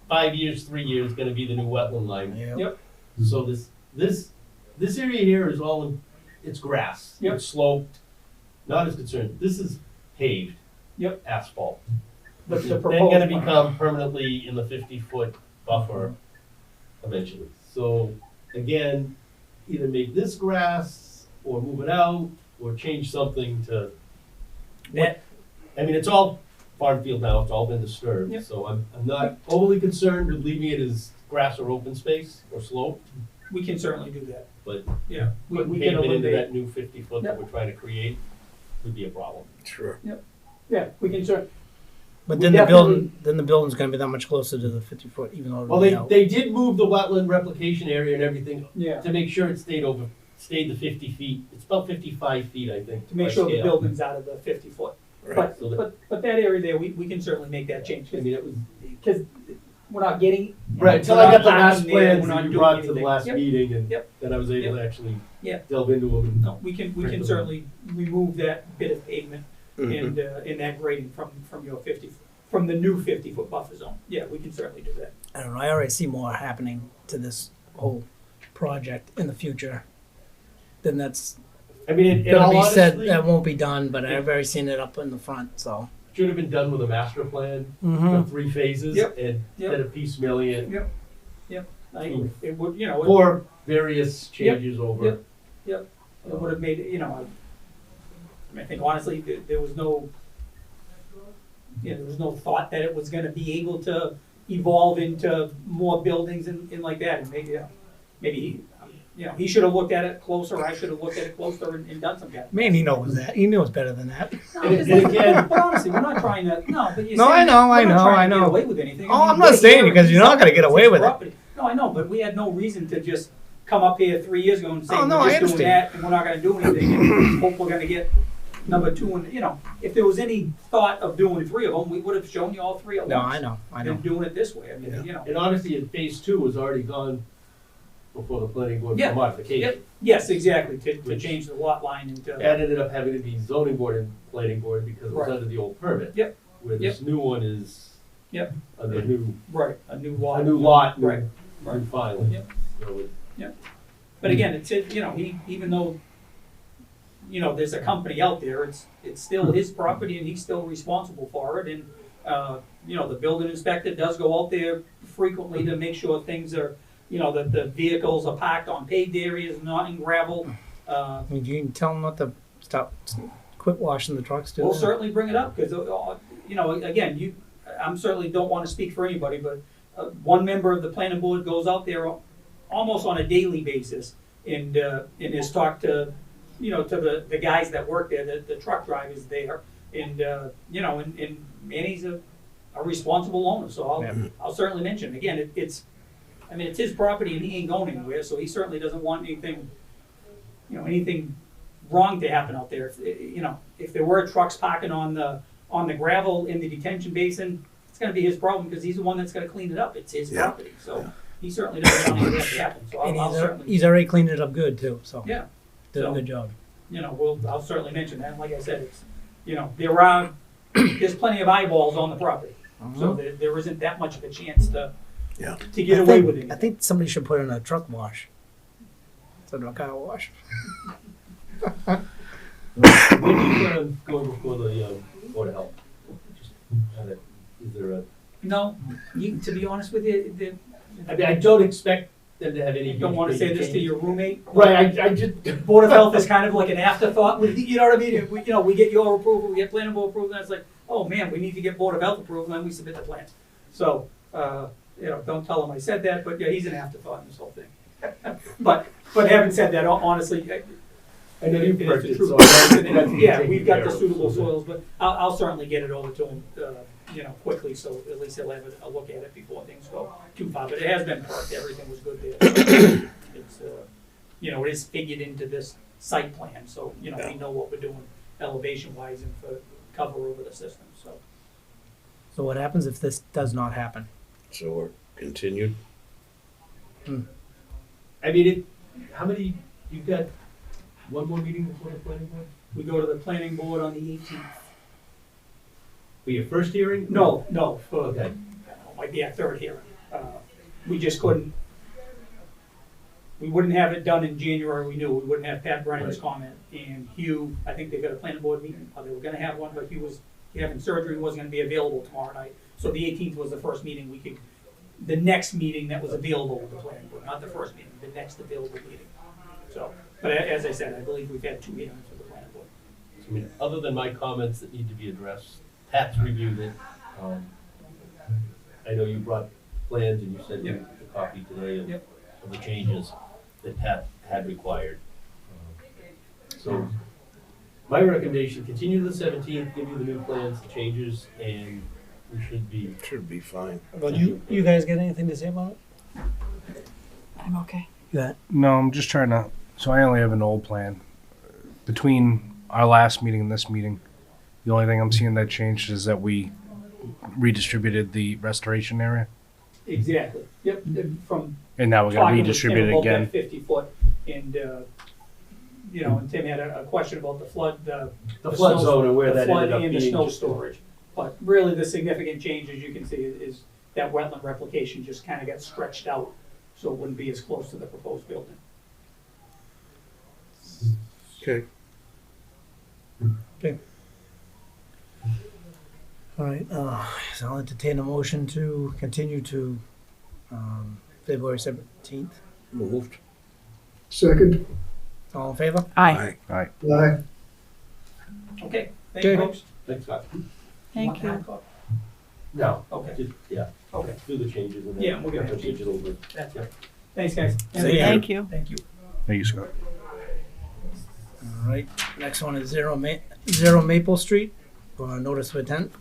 5 years, 3 years, gonna be the new wetland line. Yep. So this area here is it's grass. Yep. It's sloped, not as concerned. This is paved. Yep. Asphalt. The Which is then proposed gonna one. become permanently in the 50-foot buffer eventually. So again, either make this grass or move it out or change something to. That- I mean, it's all farm field now, it's all been disturbed, Yep. so I'm not overly concerned with leaving it as grass or open space or slope. We can certainly do that. But Yeah, we putting can pavement into eliminate. that new 50-foot that Yep. we're trying to create would be a problem. Sure. Yeah, we can certainly. But We then the definitely- building's gonna be that much closer to the 50-foot, even though Well, it'll be they out. did move the wetland replication area and everything Yeah. to make sure it stayed the 50 feet. It's about 55 feet, I think. To make by sure the scale. building's out of the 50-foot. Right. So that- But that area there, we can certainly make that change, I mean, it was, because we're not getting. right, until we're I not got the parking last there, plans we're that not you doing brought to the anything. last Yep. meeting, and Yep. then I was able to actually Yeah. delve into them. And No, we can Right. certainly remove that bit of pavement and, in that grading from your 50, from the new 50-foot buffer zone. Yeah, we can certainly do that. I don't know, I already see more happening to this whole project in the future. Then that's I mean, in gonna all be said, honesty, that won't be done, but I've already seen it up in the front, so. should have been done with a master plan, Mm-hmm. 3 phases, Yep. and Yep. instead of piecemealing it I agree. It would, you know, for various changes over. Yep. it would have made, it, you know, I think honestly, there was no, there was no thought that it was gonna be able to evolve into more buildings and like that, and maybe, he should have looked at it closer, I should have looked at it closer and done some kind of. Man, he knows that, he knows better than that. No, And it's like- again- but honestly, we're not trying to, no, but you're No, saying I know, we're I not know, trying I to get know. away with anything. Oh, I mean, I'm not we're saying here, because you're not gonna get it's away his with it. property. No, I know, but we had no reason to just come up here 3 years ago and say, Oh, no, we're I just doing understand. that, and we're not gonna do anything, and hope we're gonna get number 2, and, if there was any thought of doing 3 of them, we would have shown you all 3 at No, once. I know. And doing it this way, I mean, And honestly, phase 2 was already gone before the planning board Yeah. for modification. Yep. Yes, exactly, to Which- change the lot line into. And ended up having to be zoning board and planning board because it was Right. under the old permit. Yep. Where this new one is. Yep. Under new, Right, a new lot. a new lot, Right. new filing. Yep. So it- But again, it's, even though, there's a company out there, it's still his property and he's still responsible for it. And, the building inspector does go out there frequently to make sure things are, that the vehicles are parked on paved areas, not in gravel. I mean, you can tell them not to quit washing the trucks too. We'll certainly bring it up, because, again, I'm certainly don't want to speak for anybody, but one member of the planning board goes out there almost on a daily basis and has talked to, to the guys that work there, the truck drivers there, and, and Manny's a responsible owner, so I'll certainly mention, again, it's his property and he ain't going anywhere, so he certainly doesn't want anything, anything wrong to happen out there. If there were trucks parking on the gravel in the detention basin, it's gonna be his problem, because he's the one that's gonna clean it up, it's his Yeah. property, so he certainly doesn't want that to happen, so And I'll certainly, he's already cleaned it up good too, so. yeah, Did so- a good job. I'll certainly mention that, like I said, it's, there's plenty of eyeballs on the property, so there isn't that much of a chance to Yeah. to get I away think- with it. I think somebody should put in a truck wash. Instead of a car wash. When do you plan on going before the board of health? Just kinda, is there a, No, to be honest with you, I mean, I don't expect them to have any. I don't want to say this to your roommate. Right, I just. Board of Health is kind of like an afterthought, you know what I mean? If we get your approval, we get planning board approval, and it's like, oh man, we need to get Board of Health approval, and then we submit the plans. So, don't tell him I said that, but yeah, he's an afterthought in this whole thing. But having said that, honestly, I know you've it's worked the it, truth. so I know that's Yeah, taken we've got care the of, suitable so that- soils, but I'll certainly get it over to him, quickly, so at least he'll have a look at it before things go too far. But it has been perked, everything was good there. It's, it is figured into this site plan, so, we know what we're doing elevation wise and for cover over the system, so. So what happens if this does not happen? So we're continued. I mean, how many, you've got one more meeting before the planning board? We go to the planning board on the 18th. For your first hearing? No, for, Okay. might be our third hearing. We just couldn't, we wouldn't have it done in January, we knew, we wouldn't have Pat Brennan's Right. comment, and Hugh, I think they got a planning board meeting, or they were gonna have one, but he was having surgery, wasn't gonna be available tomorrow night. So the 18th was the first meeting we could, the next meeting that was available with the planning board, not the first meeting, the next available meeting. So, but as I said, I believe we've had 2 hearings with the planning board. I mean, other than my comments that need to be addressed, Pat's reviewed it. I know you brought plans and you sent me Yep. a copy today Yep. of the changes. that Pat had required. So my recommendation, continue to the 17th, give you the new plans, the changes, and we should be fine. Well, you guys got anything to say about it? I'm okay. Yeah. No, I'm just trying to. So I only have an old plan. Between our last meeting and this meeting, the only thing I'm seeing that changed is that we redistributed the restoration area, Exactly, yep, from and now we're going to talking with redistribute Tim it about that again. 50-foot, and, you know, and Tim had a question about the flood, the the flood snow- zone and where the that flood ended up and the being. snow just- storage. But really, the significant change, as you can see, is that wetland replication just kind of got stretched out, so it wouldn't be as close to the proposed building. Okay. All right, so I'll entertain a motion to continue to, February 17th. Moved. Second. All in favor? Aye. Aye. Okay, thank you, Okay. folks. Thanks, Scott. Thank you. No, Okay, just, yeah, okay, do the changes and then. Yeah, we'll get have it. digital, but that's it. Thanks, guys. See ya. Thank you. Thank you. Thank you, Scott. All right, next one is Zero Maple Street, notice of intent.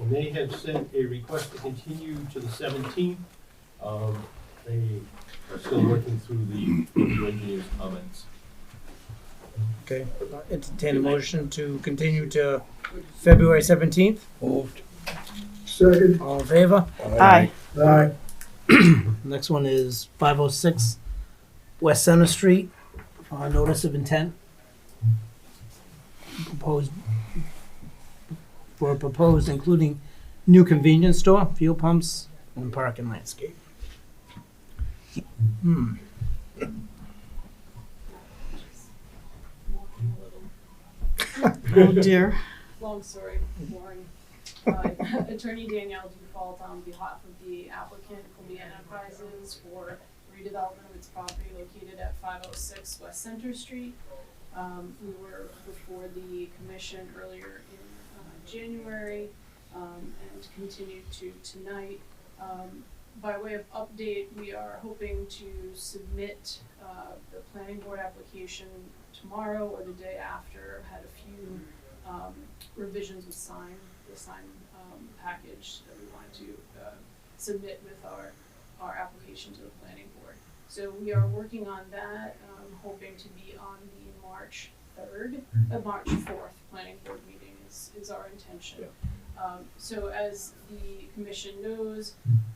And they have sent a request to continue to the 17th. They are still working through the engineer's comments. Okay, entertain a motion to continue to February 17th. Moved. Second. All in favor? Aye. Aye. Next one is 506 West Center Street, notice of intent. Proposed including new convenience store, fuel pumps, and parking landscape. Oh dear. Long story, boring. Attorney Danielle Dufault on behalf of the applicant, Columbia Enterprises, for redevelopment of its property located at 506 West Center Street. We were before the commission earlier in January and continued to tonight. By way of update, we are hoping to submit the planning board application tomorrow or the day after. Had a few revisions with the sign package that we wanted to submit with our application to the planning board. So we are working on that, hoping to be on the March 4th planning board meeting is our intention. So as the commission knows,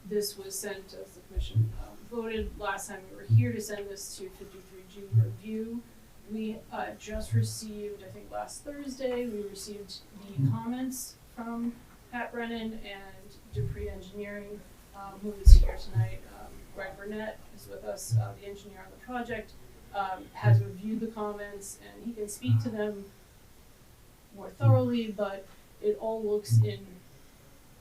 this was sent, as the commission voted last time we were here, to send this to 53G review. We just received, I think last Thursday, we received the comments from Pat Brennan and Dupree Engineering, who is here tonight. Greg Burnett is with us, the engineer on the project, has reviewed the comments, and he can speak to them more thoroughly, but it all looks in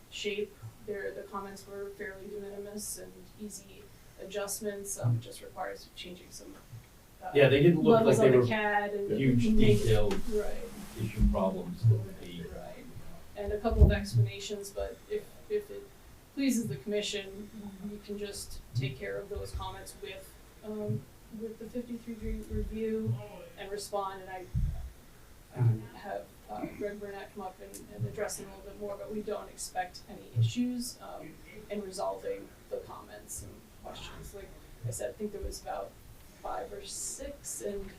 shape. The comments were fairly de minimis and easy adjustments. It just requires changing some Yeah, they didn't look levels like they on were the CAD and huge make- detailed Right, issue problems that would be. right. And a couple of explanations, but if it pleases the commission, we can just take care of those comments with the 53 review and respond. And I have Greg Burnett come up and address them a little bit more, but we don't expect any issues in resolving the comments and questions. Like I said, I think there was about 5 or 6, and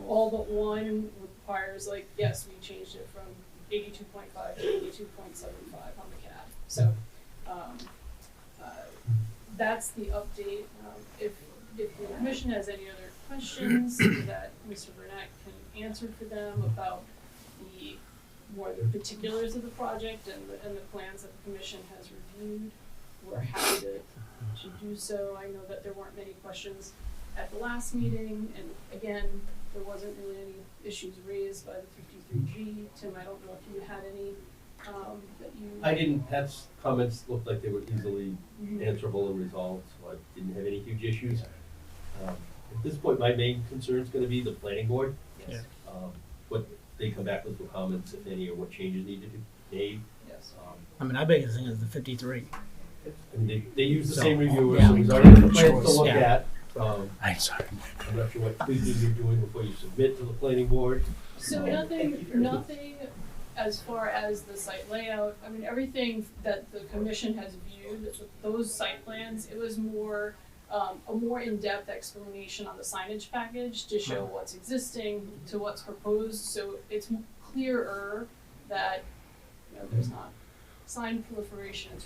all but one requires, like, yes, we changed it from 82.5 to 82.75 on the CAD. So that's the update. If the commission has any other questions that Mr. Burnett can answer for them about the particulars of the project and the plans that the commission has reviewed, we're happy to do so. I know that there weren't many questions at the last meeting, and again, there wasn't really any issues raised by the 53G. Tim, I don't know if you had any that you. I didn't, Pat's comments looked like they were easily answerable and resolved, so I didn't have any huge issues. At this point, my main concern is gonna be the planning board. Yes. What they come back with for comments, if any, or what changes need to be made. Yes. I mean, our biggest thing is the 53. I mean, they use the So, same reviewer, yeah. so he's already got the plans to look Yeah. at. I'm sorry. I'm not sure what tweaking you're doing before you submit to the planning board. So nothing as far as the site layout. I mean, everything that the commission has viewed, those site plans, it was more, a more in-depth explanation on the signage package to show what's existing to what's proposed. So it's clearer that, you know, there's not sign proliferation. It's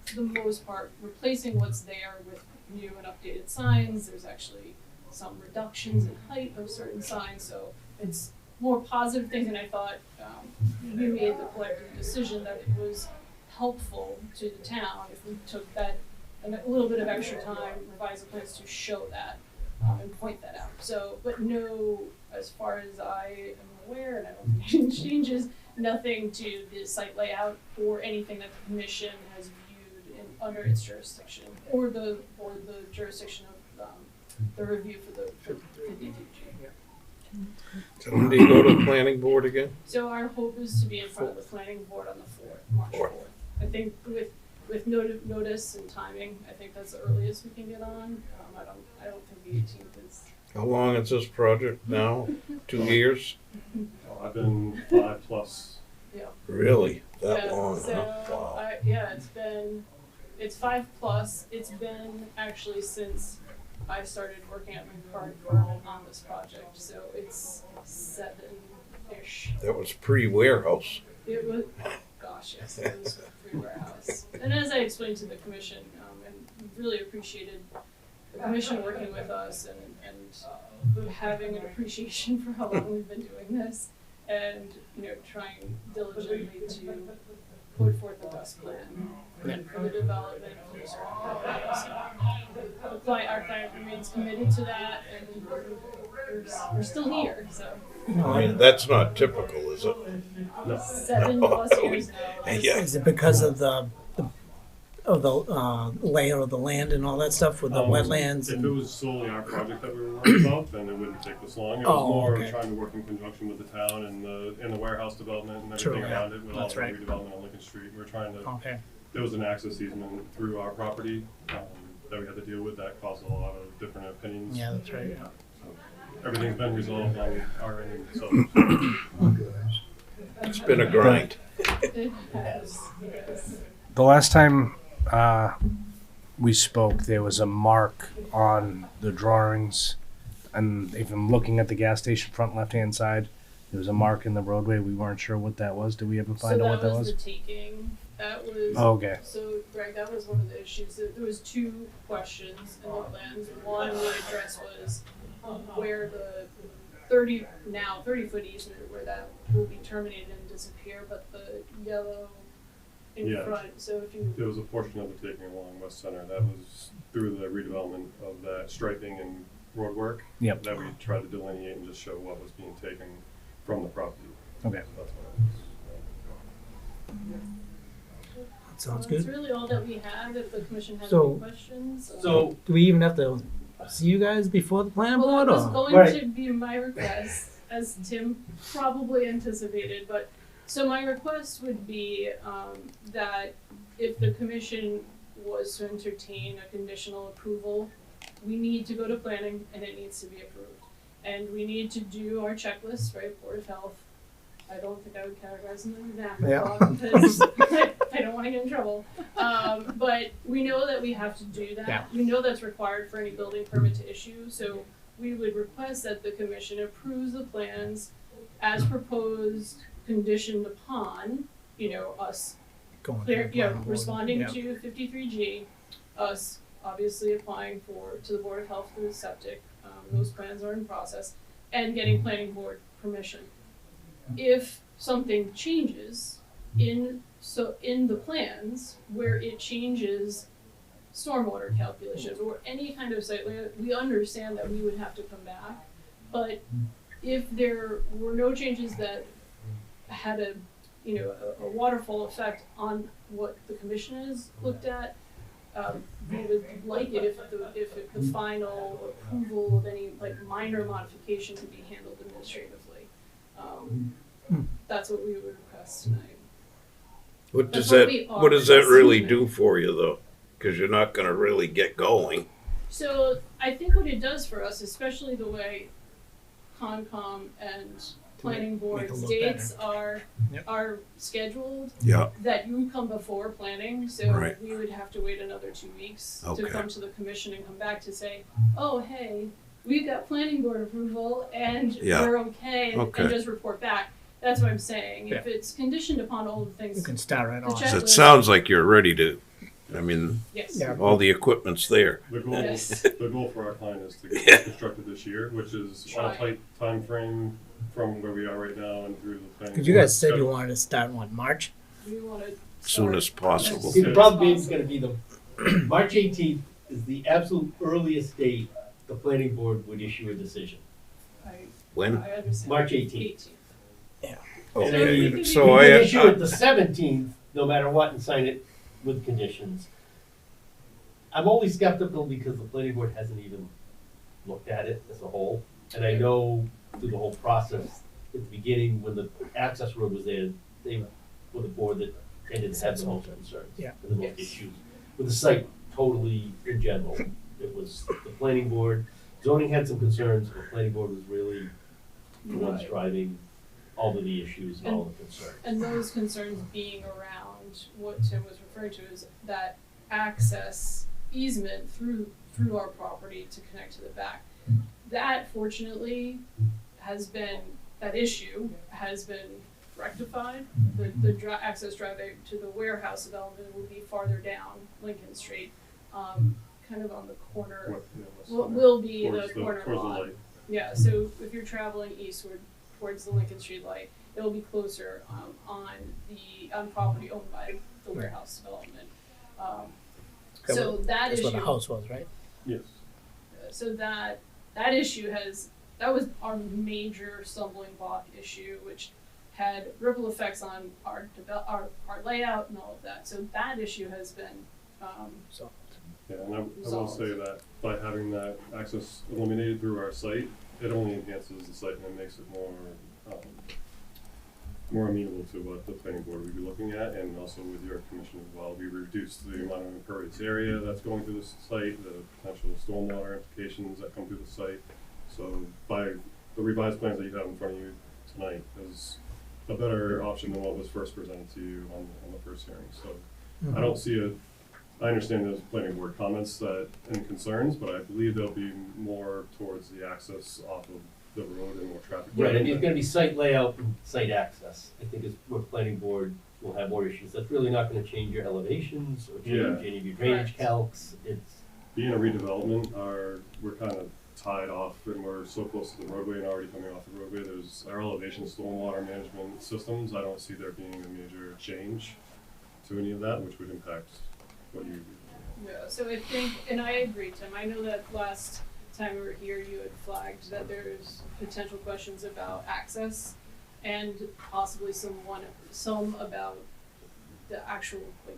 for the most part replacing what's there with new and updated signs. There's actually some reductions in height of certain signs, so it's more positive things. And I thought we made the collective decision that it was helpful to the town if we took that and a little bit of extra time, revise the plans to show that and point that out. So, but no, as far as I am aware, and I don't think it changes, nothing to the site layout or anything that the commission has viewed under its jurisdiction or the jurisdiction of the review for the 52G. So when do you go to the planning board again? So our hope is to be in front of the planning board on the 4th, March 4th. I think with notice and timing, I think that's the earliest we can get on. I don't think the 18th is. How long is this project now? 2 years? I've been 5+. Yeah. Really? That Yeah, long? so Huh? Wow. it's 5+. It's been actually since I started working at my current firm on this project, so it's 7-ish. That was pre-warehouse. It was, gosh, yes, it was pre-warehouse. And as I explained to the commission, and really appreciated the commission working with us and having an appreciation for how long we've been doing this, and trying diligently to put forth the best plan for the development for certain properties. Our client remains committed to that, and we're still here. So I mean, that's not typical, is it? 7+ years now. Yeah. Is it because of the layout of the land and all that stuff with the wetlands? If it was solely our project that we were worried about, then it wouldn't take this long. It was more trying to work in conjunction with the town and the warehouse development and everything around it with all the redevelopment on Lincoln Street. We were trying to. There was an access easement through our property that we had to deal with that caused a lot of different opinions. Yeah, that's right. Yeah. So everything's been resolved on our end. So It's been a grind. It has. The last time we spoke, there was a mark on the drawings, and even looking at the gas station front left-hand side, there was a mark in the roadway. We weren't sure what that was. Did we ever find out what that was? So that was the taking. That was. Oh, okay. So, Greg, that was one of the issues. There was 2 questions in the plans. One we addressed was where the 30-foot easement, where that will be terminated and disappear, but the yellow in front. So if you. there was a portion of the taking along West Center that was through the redevelopment of that striping and road work. Yep. That we tried to delineate and just show what was being taken from the property. Okay. That's what it was. Sounds That's good. really all that we have. If the commission has So- any questions. So Do we even have to see you guys before the planning Well, board? that was Or? going to be my request, as Tim probably anticipated, but, so my request would be, that if the commission was to entertain a conditional approval, we need to go to planning and it needs to be approved. And we need to do our checklist, right, Board of Health. I don't think I would categorize them as an afterthought because I don't wanna get in trouble. But we know that we have to do that. Yeah. We know that's required for any building permit to issue, so we would request that the commission approves the plans as proposed, conditioned upon, us Going to clear, the planning board. responding Yeah. to 53G, us obviously applying to the Board of Health through the septic, those plans are in process, and getting planning board permission. If something changes in the plans where it changes stormwater calculations or any kind of site layout, we understand that we would have to come back. But if there were no changes that had a waterfall effect on what the commission has looked at, we would like it if the final approval of any minor modification could be handled administratively. That's what we would request tonight. What does That's what that we are What does that really requesting. do for you, though? Because you're not going to really get going. So I think what it does for us, especially the way Concom and planning make board's it look dates Yep. are scheduled, Yeah, that you come before planning, so Right. we would have to wait another 2 weeks to Okay. come to the commission and come back to say, oh, hey, we've got planning board approval and Yeah. we're okay, Okay. and just report back. That's what I'm saying. If it's conditioned upon all the things, You can start right The on. check- so it sounds like you're ready to, I mean, yes. Yeah. all the equipment's there. The goal, Yes. the goal for our client is to get Yeah. it constructed this year, which is on Try. a tight time frame from where we are right now and through the planning. Because you guys board said you schedule. wanted to start in March. We want to Soon as possible. See, the problem is gonna be March 18th is the absolute earliest date the planning board would issue a decision. When? I understand. March 18th. And then Okay, you so can I, issue it the 17th, no matter what, and sign it with conditions. I'm only skeptical because the planning board hasn't even looked at it as a whole. And I know through the whole process, at the beginning, when the access road was there, they were the board that tended to have the most concerns. Yeah. And the most issues. With the site, totally in general, it was the planning board, zoning had some concerns, but planning board was really the ones Right. driving all of the issues and all the concerns. And those concerns being around what Tim was referring to is that access easement through our property to connect to the back. That fortunately that issue has been rectified. The access driveway to the warehouse development will be farther down Lincoln Street, kind of on the corner. What- yeah, what's Will be towards the corner towards the lot. light. Yeah, so if you're traveling eastward towards the Lincoln Street light, it'll be closer on property owned by the warehouse development. So that That's where the issue, house was, right? Yes. so that issue that was our major stumbling block issue, which had ripple effects on our layout and all of that. So that issue has been, So Yeah, and I will Resolved. say that by having that access eliminated through our site, it only enhances the site and it makes it more amenable to what the planning board would be looking at, and also with your commission as well. We reduced the amount of impervious area that's going through the site, the potential stormwater implications that come through the site. So by the revised plans that you have in front of you tonight is a better option than what was first presented to you on the first hearing. So I don't see I understand those planning board comments and concerns, but I believe there'll be more towards the access off of the road and more traffic. Right, and it's gonna be site layout and site access, I think is where planning board will have more issues. That's really not gonna change your elevations or change any of your drainage calcs. It's, Being a redevelopment, we're kind of tied off and we're so close to the roadway and already coming off the roadway. There's our elevation stormwater management systems. I don't see there being a major change to any of that, which would impact what you do. yeah, so I think, and I agree, Tim, I know that last time we were here, you had flagged that there's potential questions about access and possibly some about the actual, like,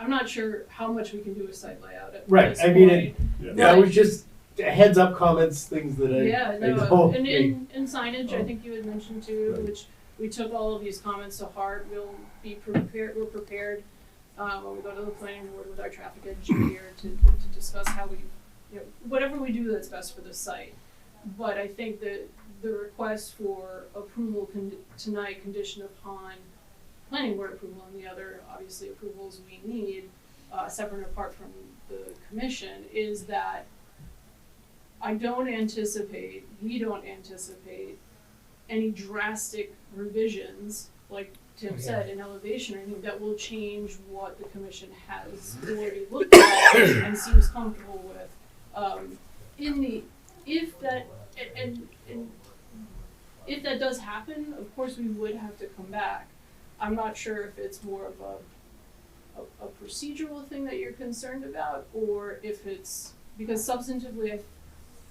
I'm not sure how much we can do with site layout at Right, this I mean, point. Yeah. that was just heads up comments, things that Yeah, I no, don't. and signage, I think you had mentioned too, Right. which we took all of these comments to heart. We're prepared, when we go to the planning board with our traffic engineer to discuss how we, whatever we do that's best for the site. But I think that the request for approval tonight conditioned upon planning board approval and the other, obviously, approvals we need, separate and apart from the commission, is that we don't anticipate any drastic revisions, like Tim said, in elevation or anything, that will change what the commission has already looked at and seems comfortable with. If that does happen, of course, we would have to come back. I'm not sure if it's more of a procedural thing that you're concerned about, or if it's, because substantively, I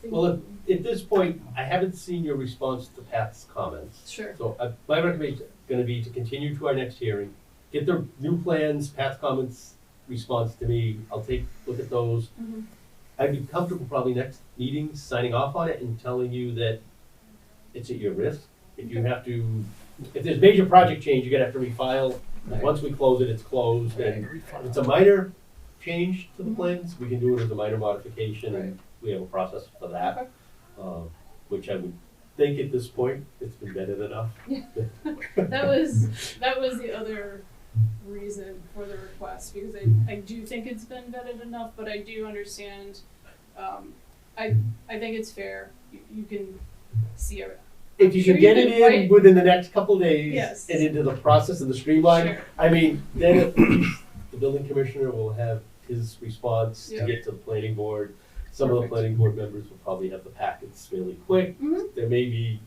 think. Well, at this point, I haven't seen your response to Pat's comments. Sure. So my recommendation is gonna be to continue to our next hearing, get the new plans, Pat's comments, response to me, I'll look at those. Mhm. I'd be comfortable probably next meeting signing off on it and telling you that it's at your risk. If you have to, if there's major project change, you're gonna have to refile. Right. Once we close it, it's closed, and Right. if it's a minor change to the plans, we can do it as a minor modification, and we have a process for that. Which I would think at this point, it's been vetted enough. That was the other reason for the request, because I do think it's been vetted enough, but I do understand, I think it's fair, you can see it. If you Sure can get you it can in write- within the next couple days Yes. and into the process and the streamline, Sure. I mean, then at least the building commissioner will have his response Yeah. to get to the planning board. Some of the Perfect. planning board members will probably have the packets fairly quick. Mhm. There may be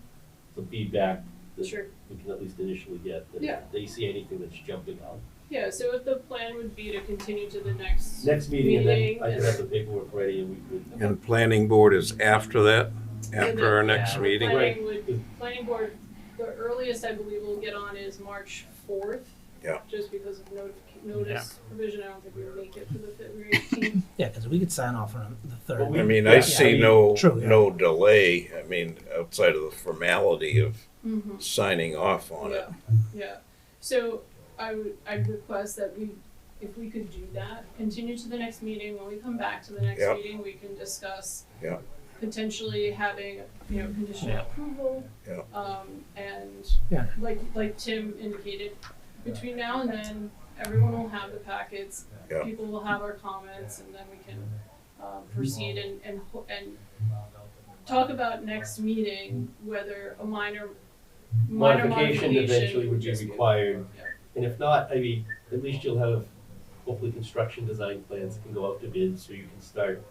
some feedback that Sure. we can at least initially get, that Yeah. if they see anything that's jumping out. Yeah, so if the plan would be to continue to the next. Next meeting, and then Meeting I can and- have the paperwork ready and we could. And planning board is after that, after our next Yeah, meeting? Planning board, the earliest I believe we'll get on is March 4th. Yeah. Just because of notice provision, I don't think we'll make it for the February 18th. Yeah, because we could sign off on the third. Well, I mean, Yeah, I I see mean- no, True, yeah. no delay, I mean, outside of the formality of Mhm. signing off on it. Yeah, so I'd request that if we could do that, continue to the next meeting, when we come back to the next Yeah. meeting, we can discuss Yeah. potentially having, conditional Yeah. approval. Yeah. And Yeah. like Tim indicated, between now and then, everyone will have the packets, Yeah. people will have our comments, and then we can proceed and talk about next meeting, whether a minor Modification eventually would be just required. Yeah. And if not, I mean, at least you'll have hopefully construction design plans that can go out to bid so you can start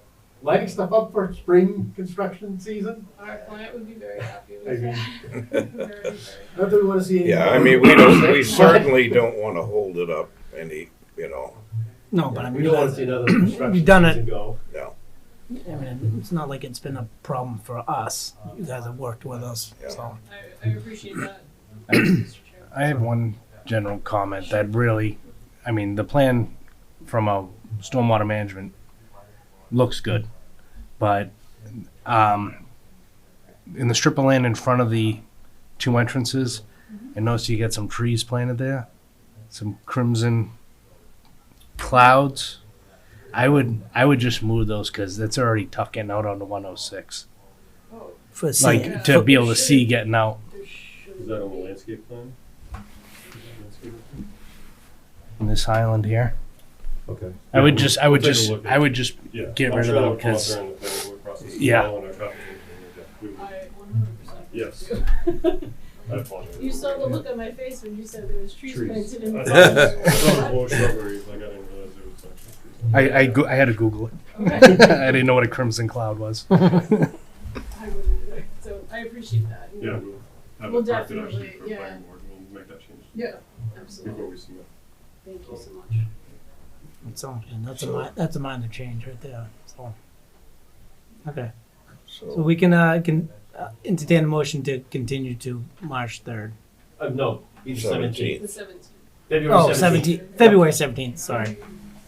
lining stuff up for spring construction season. Our client would be very happy I with mean- that. Very, very. Not that we wanna see any. Yeah, I mean, we certainly don't wanna hold it up any, No, but I We mean, don't wanna see another construction We've done it. season go. no. I mean, it's not like it's been a problem for us. You guys have worked with us, Yeah. so. I appreciate that, Mr. Chair. I have one general comment that really, I mean, the plan from a stormwater management looks good, but in the strip of land in front of the two entrances, I noticed you got some trees planted there, some crimson clouds. I would just move those because it's already tough getting out on the 106. Oh, For Like seeing, to be able to see getting out there should Is that on the be. landscape plan? Landscape plan? in this island here. Okay. I would just Take a look at it. Yeah, get I'm rid of sure them that'll come up 'cause- during the planning board process as Yeah. well, and our traffic engineer, yeah, I 100%. Yes. I apologize. You saw the look on my face when you said there was trees Trees. planted in I the. thought it was more shrubberies, like I didn't realize there was actually trees. I had to Google it. Okay. I didn't know what a crimson cloud was. I wouldn't either. So I appreciate that. Yeah, we'll have We'll it corrected actually definitely, for the yeah. planning board, and we'll make that change Yeah, before absolutely. we submit. Thank you so much. so, and that's a minor change right there, so. Okay, so So, we can entertain a motion to continue to March 3rd. No, he's 17th. The 17th. February Oh, 17th. 17th, February 17th, sorry.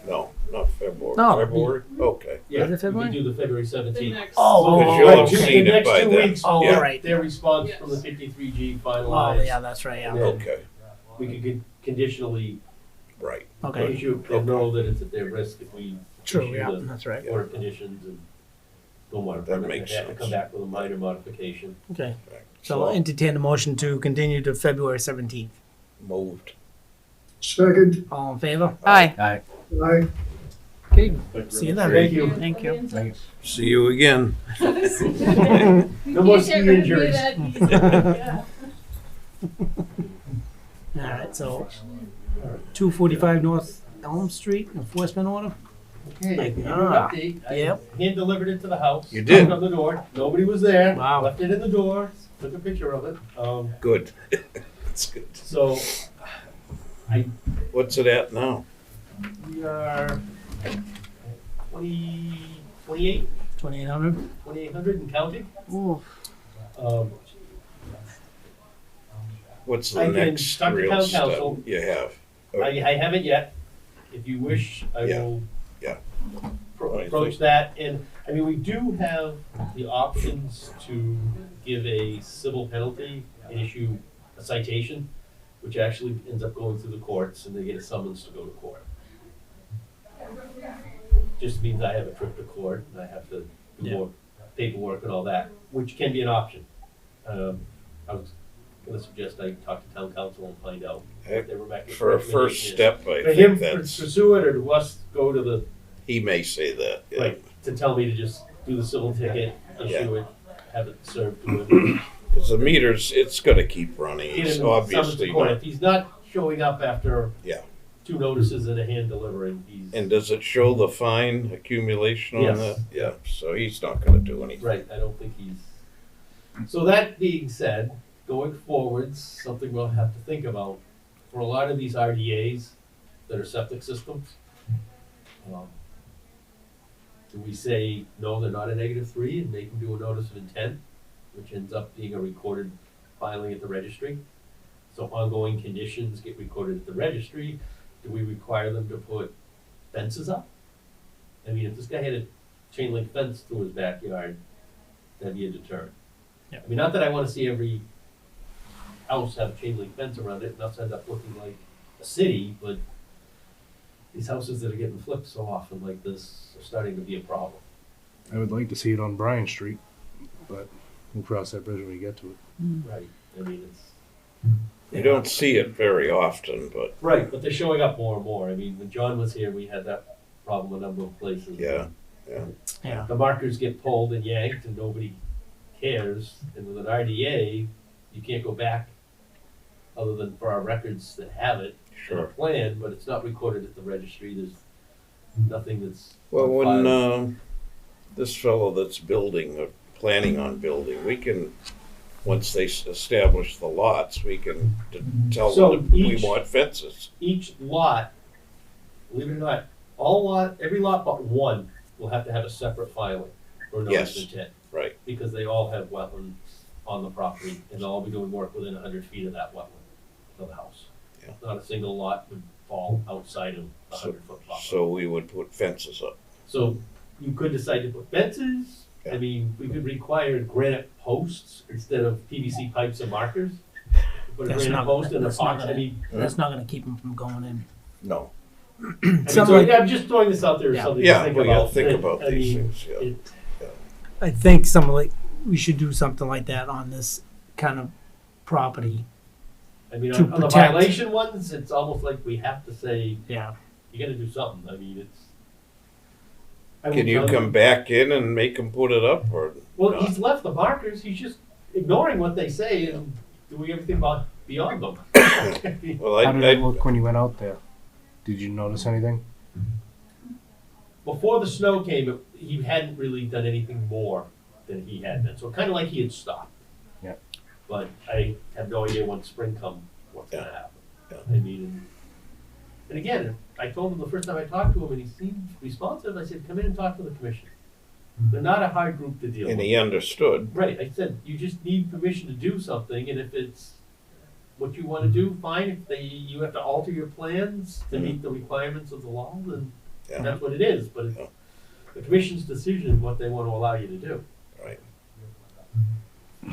no, not February. No. February? Okay. Yeah, Is it we February? can do the February The 17th. next. Oh, Because you'll have Right, just seen the it next by 2 then. Oh, Yeah. all right. Their response Yes. from the 53G Oh, finalized. yeah, that's right, yeah. Yeah. Okay, We could conditionally right. Okay, issue, they'll know that it's at their risk if we true, issue yeah, the that's right. order of conditions and stormwater That permit. makes They have to sense. come back with a minor modification. Okay, Right. so I'll entertain a motion to continue to February 17th. Moved. Second, All in favor? Aye. Aye. aye. Okay, Thank you see you very then. Thank you. Thank you. I'll be in touch. See you again. No more ski Can't get rid of me injuries. that easily, yeah. All right, so 245 North Elm Street, enforcement order? Okay, to give you an Ah, update. I yep. hand delivered it to the house. You did? Knocked on the door. Nobody was there. Wow. Left it in the door. Took a picture of it. Good. That's good. So What's it at now? we are 28, 2800? 2800 and counting. Ooh. Um, What's I the can next talk to real town step council. you have? I haven't yet. If you wish, I Yeah. will Yeah. approach that. And, I mean, we do have the options to give a civil penalty and issue a citation, which actually ends up going through the courts and they get a summons to go to court. just means I have a trip to court and I have to do Yeah. more paperwork and all that, which can be an option. I was gonna suggest I talk to town council and find out if they were back. For a first step, I For him, think to that's, pursue it, or to us go to the, he may say that, yeah. like, to tell me to just do the civil ticket, issue it, have it served to him. Because the meters, it's gonna keep running, Get it's him summoned to obviously court. not. If he's not showing up after Yeah. 2 notices and a hand delivering, he's. And does it show the fine accumulation on Yes. that? Yeah, so he's not gonna do anything. Right, I don't think he's. So that being said, going forwards, something we'll have to think about, for a lot of these RDAs that are septic systems, do we say, no, they're not a -3 and make them do a notice of intent, which ends up being a recorded filing at the registry? So ongoing conditions get recorded at the registry. Do we require them to put fences up? I mean, if this guy had a chain link fence through his backyard, that'd be a deterrent. Yeah. I mean, not that I wanna see every house have a chain link fence around it, and us end up looking like a city, but these houses that are getting flipped so often like this are starting to be a problem. I would like to see it on Bryan Street, but we'll cross that bridge when we get to it. Right. I mean, it's. You don't see it very often, but Right, but they're showing up more and more. I mean, when John was here, we had that problem a number of places. yeah, Yeah. The markers get pulled and yanked and nobody cares. And with an RDA, you can't go back other than for our records that have it in a sure. plan, but it's not recorded at the registry. There's nothing that's. Well, on when, file. this fellow that's building, or planning on building, we can, once they establish the lots, we can tell So them that we each- want fences. Each lot, believe it or not, every lot but one will have to have a separate filing for notice of Yes. intent. Right. Because they all have wetlands on the property, and they'll all be doing work within 100 feet of that wetland of the house. Yeah. Not a single lot would fall outside of the So- 100-foot buffer. So we would put fences up. So you could decide to put fences. Yeah. I mean, we could require granite posts instead of PVC pipes and markers. Put a That's granite not- post in a that's not box. I gonna- mean, That's not gonna keep them from going in. No. I mean, Something so like- I'm just throwing this out there as Yeah. something Yeah, to think we about. gotta think That, about I these mean, things, yeah. it- I think something like, we should do something like that on this kind of property. I mean, To on the protect- violation ones, it's almost like we have to say, Yeah. you gotta do something. I mean, it's. I Can will you tell come back in and make them put it up, or? Well, not? he's left the markers, he's just ignoring what they say and doing everything beyond them. Well, How did it I, look when you went out there? Did you notice anything? Before the snow came, he hadn't really done anything more than he had been, so kinda like he had stopped. Yeah. But I have no idea when spring comes, what's gonna Yeah. happen. Yeah. I mean, and again, I told him the first time I talked to him and he seemed responsive, I said, come in and talk to the commission. They're not a hard group to deal with. and he understood. Right, I said, you just need permission to do something, and if it's what you wanna do, fine, if you have to alter your plans to meet the requirements of the law, then Yeah. that's what it is, but it's Yeah. the commission's decision what they wanna allow you to do.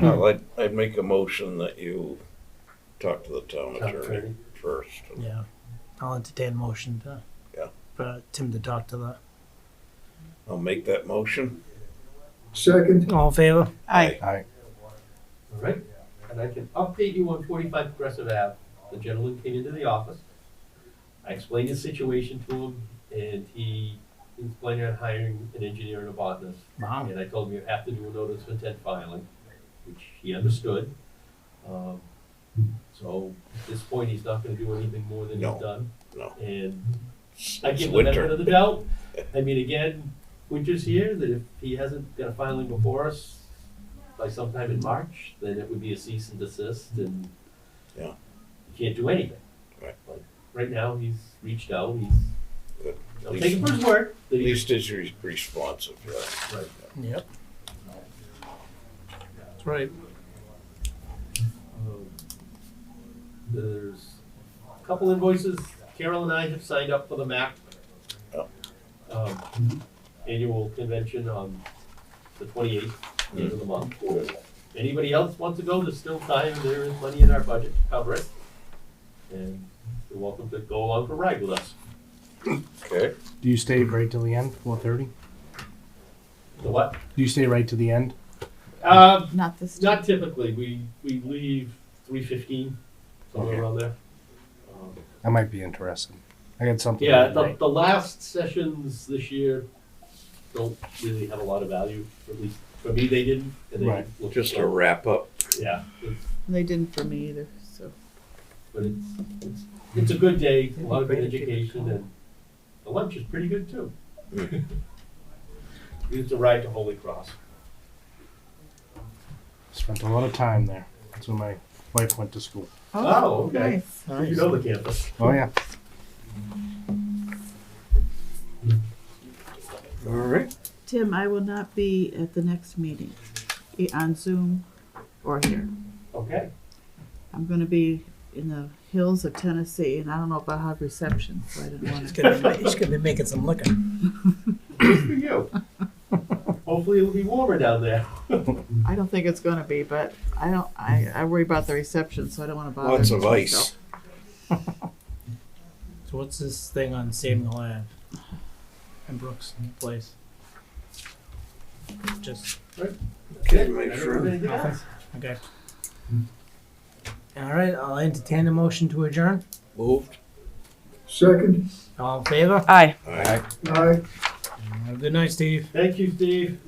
Well, I'd make a motion that you talk to the town Town attorney attorney. first. Yeah. I'll entertain a motion to. Yeah. For Tim to talk to the. I'll make that motion. Second, All in favor? Aye. All right, and I can update you on 45 Progressive Ave. The gentleman came into the office. I explained his situation to him, and he is planning on hiring an engineer and a botanist. Wow. And I told him you have to do a notice of intent filing, which he understood. So at this point, he's not gonna do anything more than No. he's done. No. And It's I give the benefit winter. of the doubt. I mean, again, winter's here, that if he hasn't got a filing before us by sometime in March, then it would be a cease and desist and Yeah. you can't do anything. Right. But right now, he's reached out, Good. I'll take him for his word. that At he- least he's responsive, yeah. Right. Yep. That's right. There's a couple invoices, Carol and I have signed up for the MAC annual convention on the 28th, the end of the month. Anybody else wants to go, there's still time, and there is money in our budget to cover it. And you're welcome to go along for a ride with us. Okay. Do you stay right till the end, 4:30? The what? Do you stay right to the end? Not this. Not typically, we leave 3:15, somewhere Okay. around there. I might be interested. I got something. Yeah, that night. the last sessions this year don't really have a lot of value, at least for me, they didn't. And they Right. looked Just a slow. wrap up. Yeah, They didn't for me either, so. but it's a good day, a lot of good education, and the lunch is pretty good too. It's a ride to Holy Cross. Spent a lot of time there. That's when my wife went to school. Oh, okay. Nice. You know the campus. Oh yeah. All right. Tim, I will not be at the next meeting, on Zoom or here. Okay. I'm gonna be in the hills of Tennessee, and I don't know if I'll have reception, so I didn't He's wanna. gonna be making some liquor. Good for you. Hopefully it'll be warmer down there. I don't think it's gonna be, but I worry about the reception, so I don't wanna bother. Lots of ice. myself. So what's this thing on Samuel Ave? And Brooks Place? Just, Okay, make I don't sure. have anything else. okay. All right, I'll entertain a motion to adjourn. Moved. Second. All in favor? Aye. Aye. Aye. Have a good night, Steve. Thank you, Steve.